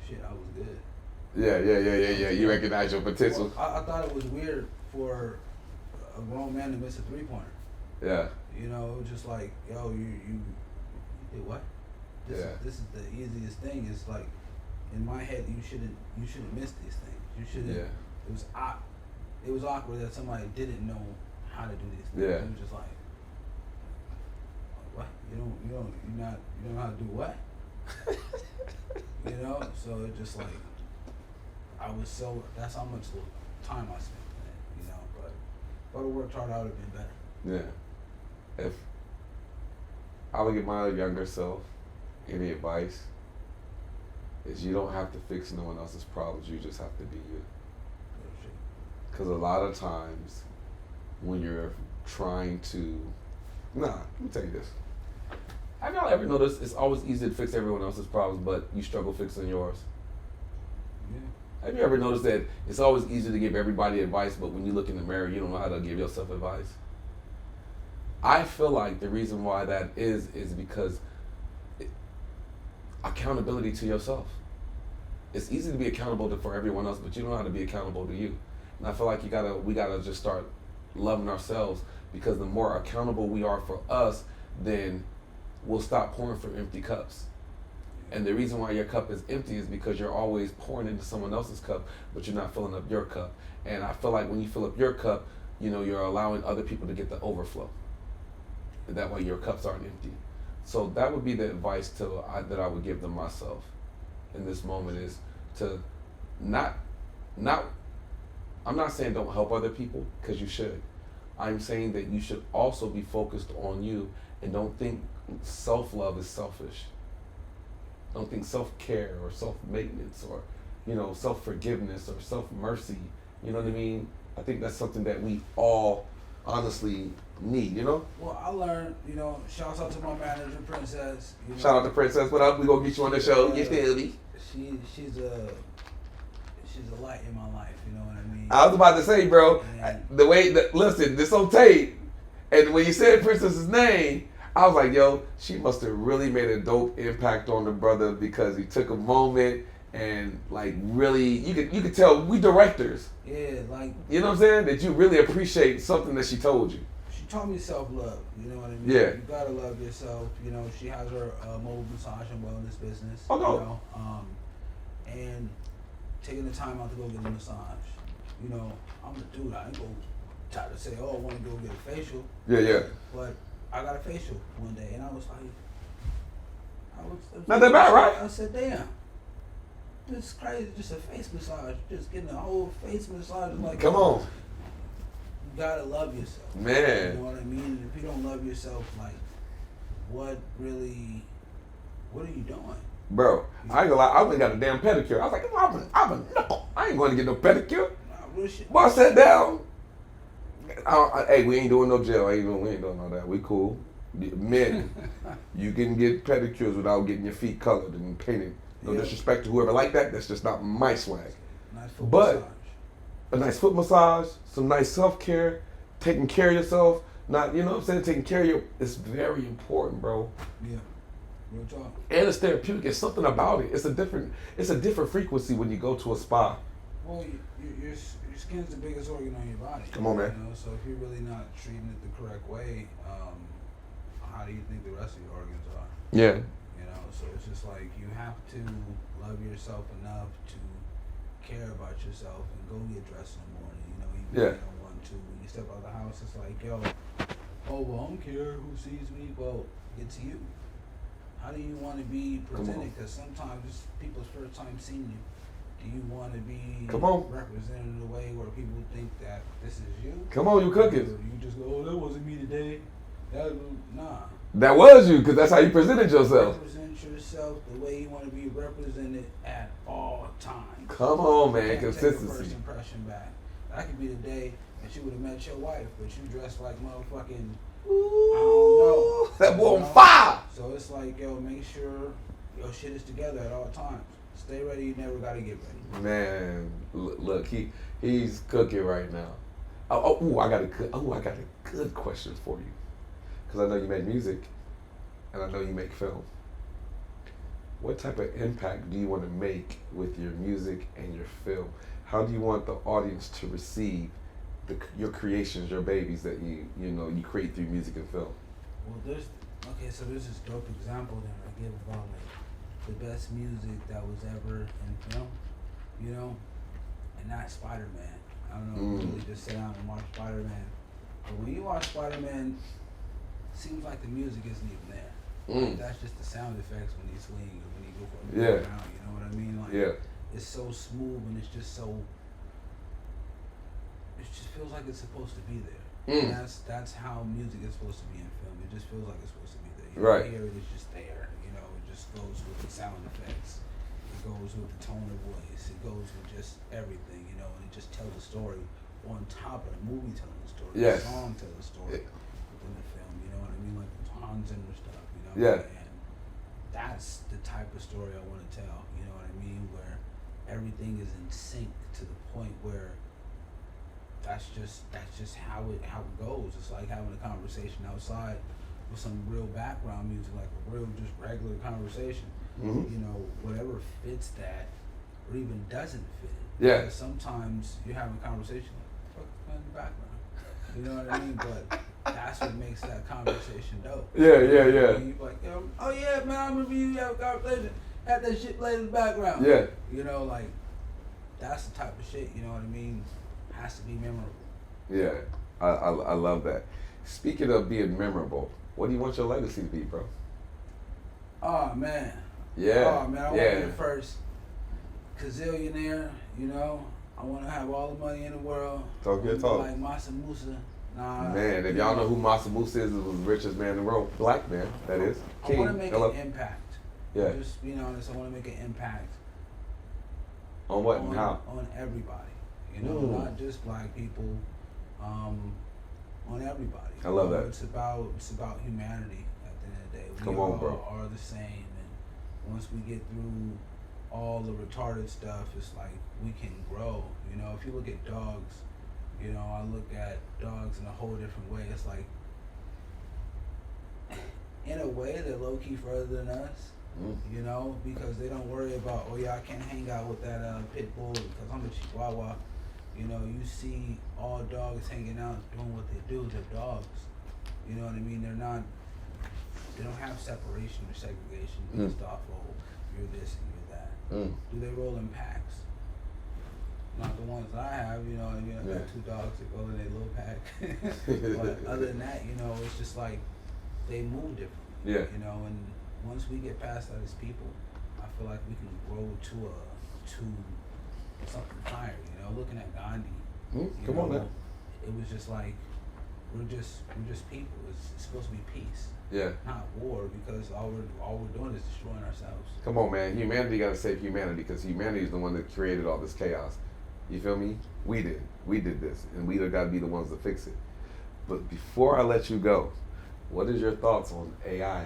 Speaker 3: shit, I was good.
Speaker 1: Yeah. You recognize your potential.
Speaker 3: Well, I thought it was weird for a grown man to miss a 3-pointer.
Speaker 1: Yeah.
Speaker 3: You know, it was just like, yo, you did what?
Speaker 1: Yeah.
Speaker 3: This is the easiest thing. It's like, in my head, you shouldn't miss these things. You shouldn't.
Speaker 1: Yeah.
Speaker 3: It was awkward that somebody didn't know how to do these things.
Speaker 1: Yeah.
Speaker 3: It was just like, what? You don't know how to do what?
Speaker 2: know. So it just like that's how much time I spent in it, you know. But if I would have worked hard, I would have been better.
Speaker 1: Yeah. If I would give my younger self any advice, is you don't have to fix no one else's problems. You just have to be you. Because a lot of times, when you're trying to, let me tell you this. Have y'all ever noticed it's always easy to fix everyone else's problems, but you struggle fixing yours?
Speaker 2: Yeah.
Speaker 1: Have you ever noticed that it's always easy to give everybody advice, but when you look in the mirror, you don't know how to give yourself advice? I feel like the reason why that is because accountability to yourself. It's easy to be accountable for everyone else, but you don't know how to be accountable to you. And I feel like we gotta just start loving ourselves, because the more accountable we are for us, then we'll stop pouring from empty cups. And the reason why your cup is empty is because you're always pouring into someone else's cup, but you're not filling up your cup. And I feel like when you fill up your cup, you know, you're allowing other people to get the overflow. And that way your cups aren't empty. So that would be the advice that I would give them myself in this moment, is to not I'm not saying don't help other people, because you should. I'm saying that you should also be focused on you, and don't think self-love is selfish. Don't think self-care or self-maintenance or, you know, self-forgiveness or self-mercy. You know what I mean? I think that's something that we all honestly need, you know?
Speaker 2: Well, I learned, you know, shouts out to my manager, Princess. You know,
Speaker 1: Shout out to Princess. What up? We gonna get you on the show. You feel me?
Speaker 2: She's a light in my life, you know what I mean?
Speaker 1: I was about to say, bro,
Speaker 2: And
Speaker 1: the way that, listen, this on tape, and when you said Princess's name, I was like, yo, she must have really made a dope impact on the brother, because he took a moment and like really, you could tell we directors.
Speaker 2: yeah, like,
Speaker 1: You know what I'm saying? That you really appreciate something that she told you.
Speaker 2: she taught me self-love, you know what I mean?
Speaker 1: Yeah.
Speaker 2: You gotta love yourself, you know. She has her mobile massage and wellness business.
Speaker 1: Oh, no.
Speaker 2: You know, and taking the time out to go get a massage. You know, I'm a dude, I ain't gonna try to say, oh, I wanna go get a facial.
Speaker 1: Yeah.
Speaker 2: But I got a facial one day, and I was like,
Speaker 1: Not that bad, right?
Speaker 2: I said, damn, this is crazy, just a face massage, just getting a whole face massage. Like,
Speaker 1: Come on.
Speaker 2: You gotta love yourself.
Speaker 1: Man.
Speaker 2: You know what I mean? And if you don't love yourself, like, what are you doing?
Speaker 1: Bro, I ain't gonna lie, I went and got a damn pedicure. I was like, no, I ain't going to get no pedicure.
Speaker 2: Nah, real shit.
Speaker 1: Well, I sat down. Hey, we ain't doing no gel. We ain't doing all that. We cool. Men, you can get pedicures without getting your feet colored and painted. No
Speaker 2: Yeah.
Speaker 1: disrespect to whoever like that. That's just not my swag.
Speaker 2: Nice foot
Speaker 1: But-
Speaker 2: massage.
Speaker 1: A nice foot massage, some nice self-care, taking care of yourself. Not, you know what I'm saying? Taking care of your, it's very important, bro.
Speaker 2: Yeah. Real talk.
Speaker 1: And it's therapeutic. It's something about it. It's a different frequency when you go to a spa.
Speaker 2: Well, your skin's the biggest organ on your body.
Speaker 1: Come on, man.
Speaker 2: You know, so if you're really not treating it the correct way, how do you think the rest of your organs are?
Speaker 1: Yeah.
Speaker 2: You know, so it's just like you have to love yourself enough to care about yourself and go get dressed in the morning. You know, even
Speaker 1: Yeah.
Speaker 2: if you don't want to. When you step out of the house, it's like, yo, oh, well, I don't care who sees me. Well, it's you. How do you want to be presented? Because sometimes it's people's first time seeing you. Do you want to be
Speaker 1: Come on.
Speaker 2: represented in a way where people think that this is you?
Speaker 1: Come on, you cooking.
Speaker 2: Or you just go, oh, that wasn't me today. Nah.
Speaker 1: That was you, because that's how you presented yourself.
Speaker 2: Represent yourself the way you want to be represented at all times.
Speaker 1: Come on, man.
Speaker 2: Can't take a
Speaker 1: Consistency.
Speaker 2: first impression back. That could be the day that you would have met your wife, but you dressed like motherfucking.
Speaker 1: Ooh, that boy
Speaker 2: You
Speaker 1: on
Speaker 2: know?
Speaker 1: fire.
Speaker 2: So it's like, yo, make sure your shit is together at all times. Stay ready. You never gotta get ready.
Speaker 1: Man, look, he's cooking right now. I got a good question for you, because I know you make music, and I know you make film. What type of impact do you want to make with your music and your film? How do you want the audience to receive your creations, your babies that you create through music and film?
Speaker 2: Well, there's this dope example that I give about like the best music that was ever in film, you know, and that's Spider-Man. I don't know, if you really just sit down and watch Spider-Man, but when you watch Spider-Man, it seems like the music isn't even there.
Speaker 1: Mm.
Speaker 2: That's just the sound effects when he swing or when he go for a
Speaker 1: Yeah.
Speaker 2: round. You know what I mean? Like,
Speaker 1: Yeah.
Speaker 2: it's so smooth and it's just so. It just feels like it's supposed to be there.
Speaker 1: Mm.
Speaker 2: And that's how music is supposed to be in film. It just feels like it's supposed to be there. You
Speaker 1: Right.
Speaker 2: hear it, it's just there. You know, it just goes with the sound effects. It goes with the tone of voice. It goes with just everything. You know, and it just tells a story on top of the movie telling the story.
Speaker 1: Yes.
Speaker 2: The song tells a story within the film. You know what I mean? Like the Hans Zimmer stuff. You know.
Speaker 1: Yeah.
Speaker 2: And that's the type of story I want to tell. You know what I mean? Where everything is in sync to the point where that's just how it goes. It's like having a conversation outside with some real background music, like a real just regular conversation.
Speaker 1: Mhm.
Speaker 2: You know, whatever fits that or even doesn't fit.
Speaker 1: Yeah.
Speaker 2: Because sometimes you're having a conversation like fuck in the background. You know what I mean? But that's what makes that conversation dope.
Speaker 1: Yeah, yeah,
Speaker 2: You know what I
Speaker 1: yeah.
Speaker 2: mean? You're like, oh yeah, man, I remember you have a conversation. Have that shit played in the background.
Speaker 1: Yeah.
Speaker 2: You know, like that's the type of shit, you know what I mean, has to be memorable.
Speaker 1: Yeah. I love that. Speaking of being memorable, what do you want your legacy to be, bro?
Speaker 2: Oh man.
Speaker 1: Yeah.
Speaker 2: Oh man, I want
Speaker 1: yeah.
Speaker 2: to be the first gazillionaire, you know. I want to have all the money in the world.
Speaker 1: Talk your
Speaker 2: I wanna be
Speaker 1: talk.
Speaker 2: like Masa Musa. Nah.
Speaker 1: Man, if y'all know who Masa Musa is, it was the richest man in the world. Black man, that is.
Speaker 2: I want to make
Speaker 1: Hello.
Speaker 2: an impact.
Speaker 1: Yeah.
Speaker 2: Just being honest, I want to make an impact
Speaker 1: On what and how?
Speaker 2: on everybody. You know, not just black people, on everybody.
Speaker 1: I love
Speaker 2: You know,
Speaker 1: that.
Speaker 2: It's about humanity at the end of the day. We
Speaker 1: Come on,
Speaker 2: all
Speaker 1: bro.
Speaker 2: are the same, and once we get through all the retarded stuff, it's like we can grow. You know, if you look at dogs, you know, I look at dogs in a whole different way. It's like, in a way, they're low key further than us. You know, because they don't worry about, oh yeah, I can't hang out with that pit bull because I'm a chihuahua. You know, you see all dogs hanging out doing what they do. They're dogs. You know what I mean? They don't have separation or segregation based off, oh, you're this and you're that. Do they roll in packs? Not the ones that I have, you know what I mean? I got 2 dogs that go in a little pack. But other than that, you know, it's just like they move differently.
Speaker 1: Yeah.
Speaker 2: You know, and once we get past that as people, I feel like we can grow to something higher. You know, looking at Gandhi.
Speaker 1: Come on, man.
Speaker 2: It was just like we're just people. It's supposed to be peace,
Speaker 1: Yeah.
Speaker 2: not war, because all we're doing is destroying ourselves.
Speaker 1: Come on, man. Humanity got to save humanity because humanity is the one that created all this chaos. You feel me? We did this, and we got to be the ones to fix it. But before I let you go, what is your thoughts on AI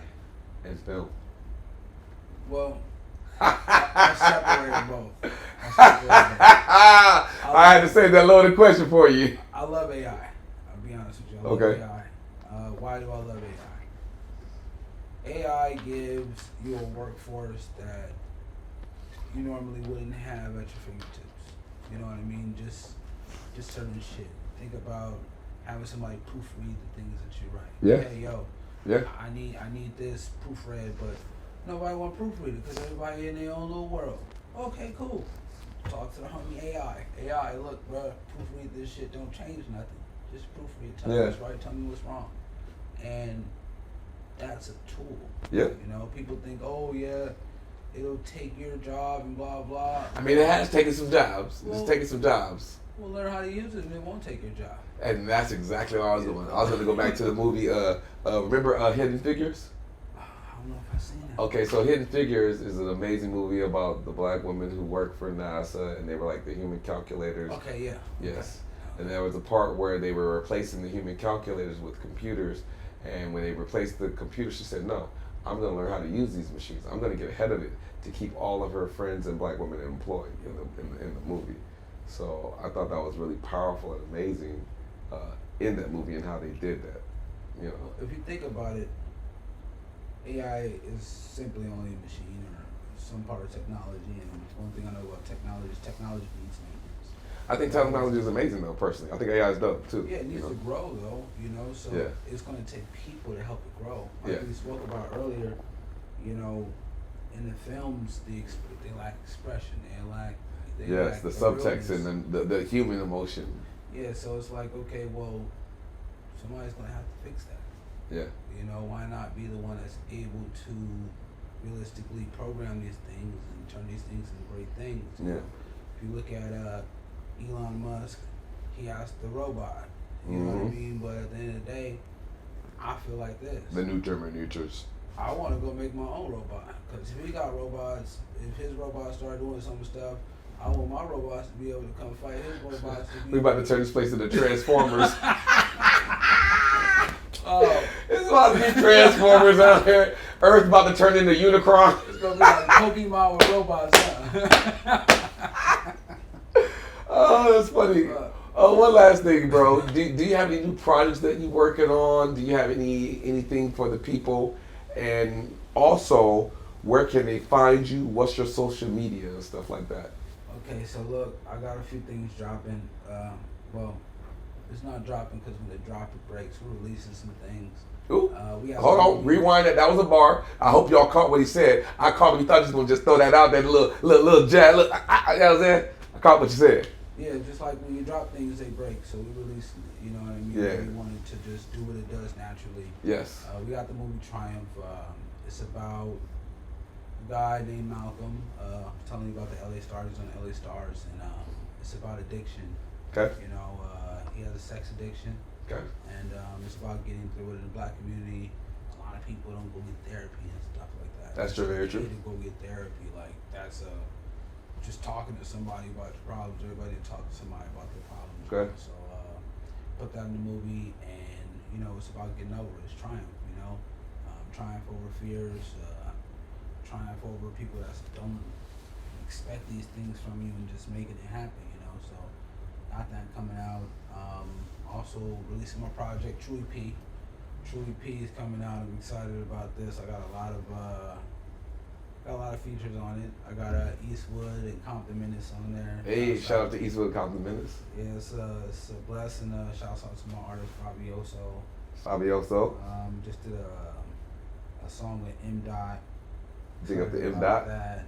Speaker 1: and film?
Speaker 2: Well, I separate both.
Speaker 1: I had to say that loaded question for you.
Speaker 2: I love AI. I'll be honest with you. I
Speaker 1: Okay.
Speaker 2: love AI. Why do I love AI? AI gives you a workforce that you normally wouldn't have at your fingertips. You know what I mean? Just certain shit. Think about having somebody proofread the things that you write.
Speaker 1: Yeah.
Speaker 2: Hey, yo.
Speaker 1: Yeah.
Speaker 2: I need this proofread, but nobody want to proofread it because everybody in their own little world. Okay, cool. Talk to the homie AI. AI, look, bro, proofread this shit. Don't change nothing. Just proofread. Tell me what's right. Tell me what's wrong. And that's a tool.
Speaker 1: Yeah.
Speaker 2: You know, people think, oh yeah, it'll take your job and blah blah.
Speaker 1: I mean, it has taken some jobs.
Speaker 2: Well-
Speaker 1: It's taken some jobs.
Speaker 2: Well, learn how to use it, and it won't take your job.
Speaker 1: And that's exactly what I was doing. I was going to go back to the movie. Remember Hidden Figures?
Speaker 2: I don't know if I've seen that.
Speaker 1: Okay, so Hidden Figures is an amazing movie about the black women who worked for NASA, and they were like the human calculators.
Speaker 2: Okay, yeah.
Speaker 1: Yes. And there was a part where they were replacing the human calculators with computers, and when they replaced the computers, she said, no, I'm going to learn how to use these machines. I'm going to get ahead of it to keep all of her friends and black women employed in the movie. So I thought that was really powerful and amazing in that movie and how they did that. You know.
Speaker 2: If you think about it, AI is simply only a machine or some part of technology. And one thing I know about technology is technology needs maintenance.
Speaker 1: I think technology is amazing though, personally. I think AI is dope too.
Speaker 2: Yeah, it needs
Speaker 1: you know?
Speaker 2: to grow though, you know, so
Speaker 1: Yeah.
Speaker 2: it's going to take people to help it grow. Like
Speaker 1: Yeah.
Speaker 2: we spoke about earlier, you know, in the films, they lack expression, they lack
Speaker 1: Yes, the
Speaker 2: a
Speaker 1: subtext
Speaker 2: realness.
Speaker 1: and the human emotion.
Speaker 2: Yeah, so it's like, okay, well, somebody's going to have to fix that.
Speaker 1: Yeah.
Speaker 2: You know, why not be the one that's able to realistically program these things and turn these things into great things?
Speaker 1: Yeah.
Speaker 2: If you look at Elon Musk, he has the robot. You know what I mean? But at the end of the day, I feel like this.
Speaker 1: The new Terminators.
Speaker 2: I want to go make my own robot. Because if he got robots, if his robots start doing some stuff, I want my robots to be able to come fight his robots.
Speaker 1: We about to turn this place into Transformers.
Speaker 2: Oh,
Speaker 1: It's about to be Transformers out here. Earth about to turn into Unicron.
Speaker 2: it's going to be like Pokemon with robots, huh?
Speaker 1: Oh, that's funny. Oh, one last thing, bro. Do you have any new projects that you're working on? Do you have anything for the people? And also, where can they find you? What's your social media and stuff like that?
Speaker 2: Okay, so look, I got a few things dropping. Well, it's not dropping because when they drop it breaks. We're releasing some things.
Speaker 1: Ooh.
Speaker 2: We have
Speaker 1: Hold
Speaker 2: some-
Speaker 1: on, rewind that. That was a bar. I hope y'all caught what he said. I caught him. You thought you was gonna just throw that out there, little jab. Look, you know what I'm saying? I caught what you said.
Speaker 2: Yeah, just like when you drop things, they break. So we released it, you know what I mean?
Speaker 1: Yeah.
Speaker 2: We wanted to just do what it does naturally.
Speaker 1: Yes.
Speaker 2: We got the movie Triumph. It's about a guy named Malcolm. Telling you about the LA Stars on LA Stars, and it's about addiction.
Speaker 1: Okay.
Speaker 2: You know, he has a sex addiction,
Speaker 1: Okay.
Speaker 2: and it's about getting through it in the black community. A lot of people don't go get therapy and stuff like that.
Speaker 1: That's true, very true.
Speaker 2: To go get therapy, like that's just talking to somebody about your problems. Everybody talk to somebody about their problems.
Speaker 1: Okay.
Speaker 2: So put that in the movie, and you know it's about getting over it. It's triumph. You know, triumph over fears, triumph over people that don't expect these things from you and just making it happen. You know, so got that coming out. Also releasing my project Truly P. Truly P is coming out. I'm excited about this. I got a lot of features on it. I got Eastwood and Compton Menace on there.
Speaker 1: Hey, shout out to Eastwood Compliments.
Speaker 2: Yeah, it's a blessing. Shouts out to my artist Fabioso.
Speaker 1: Fabioso.
Speaker 2: Just did a song with M. Dot.
Speaker 1: Big up to M.
Speaker 2: About
Speaker 1: Dot.
Speaker 2: that.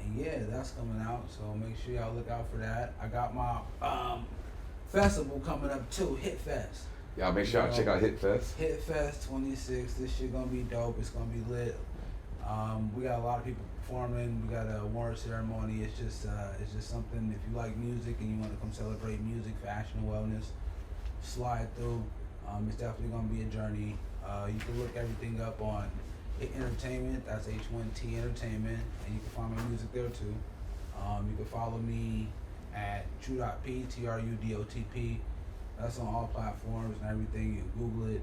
Speaker 2: And yeah, that's coming out. So make sure y'all look out for that. I got my festival coming up too, Hit Fest.
Speaker 1: Y'all make sure y'all check out Hit Fest.
Speaker 2: Hit Fest 26. This shit gonna be dope. It's gonna be lit. We got a lot of people performing. We got a award ceremony. It's just something. If you like music and you want to come celebrate music, fashion, and wellness, slide through. It's definitely gonna be a journey. You can look everything up on Hit Entertainment. That's H1T Entertainment, and you can find my music there too. You can follow me at True.P, TRUDOTP. That's on all platforms and everything. You can Google it.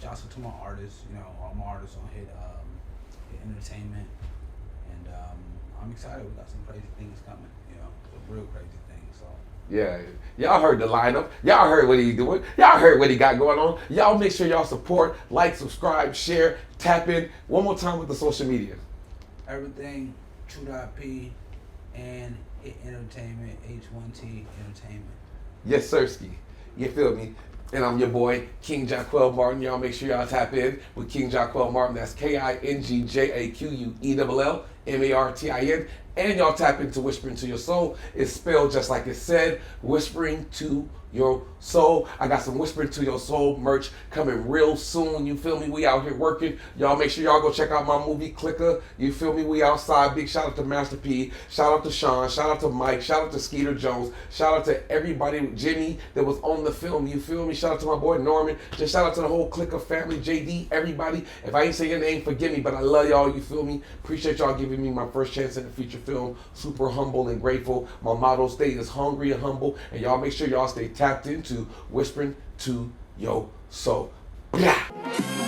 Speaker 2: Shouts out to my artists. You know, all my artists on Hit Entertainment, and I'm excited. We got some crazy things coming. You know, some real crazy things. So.
Speaker 1: Yeah, y'all heard the lineup. Y'all heard what he doing. Y'all heard what he got going on. Y'all make sure y'all support, like, subscribe, share, tap in. One more time with the social media.
Speaker 2: Everything True.P and Hit Entertainment, H1T Entertainment.
Speaker 1: Yes, Sirski. You feel me? And I'm your boy, King Jaquel Martin. Y'all make sure y'all tap in with King Jaquel Martin. That's KingJaquelMartin. And y'all tap into Whispering to Your Soul. It's spelled just like it said, Whispering to Your Soul. I got some Whispering to Your Soul merch coming real soon. You feel me? We out here working. Y'all make sure y'all go check out my movie, Clicker. You feel me? We outside. Big shout out to Master P. Shout out to Sean. Shout out to Mike. Shout out to Skeeter Jones. Shout out to everybody, Jimmy, that was on the film. You feel me? Shout out to my boy Norman. Just shout out to the whole Clicker family, JD, everybody. If I ain't say your name, forgive me, but I love y'all. You feel me? Appreciate y'all giving me my first chance in the feature film. Super humble and grateful. My motto stay is hungry and humble. And y'all make sure y'all stay tapped into Whispering to Your Soul. Blah.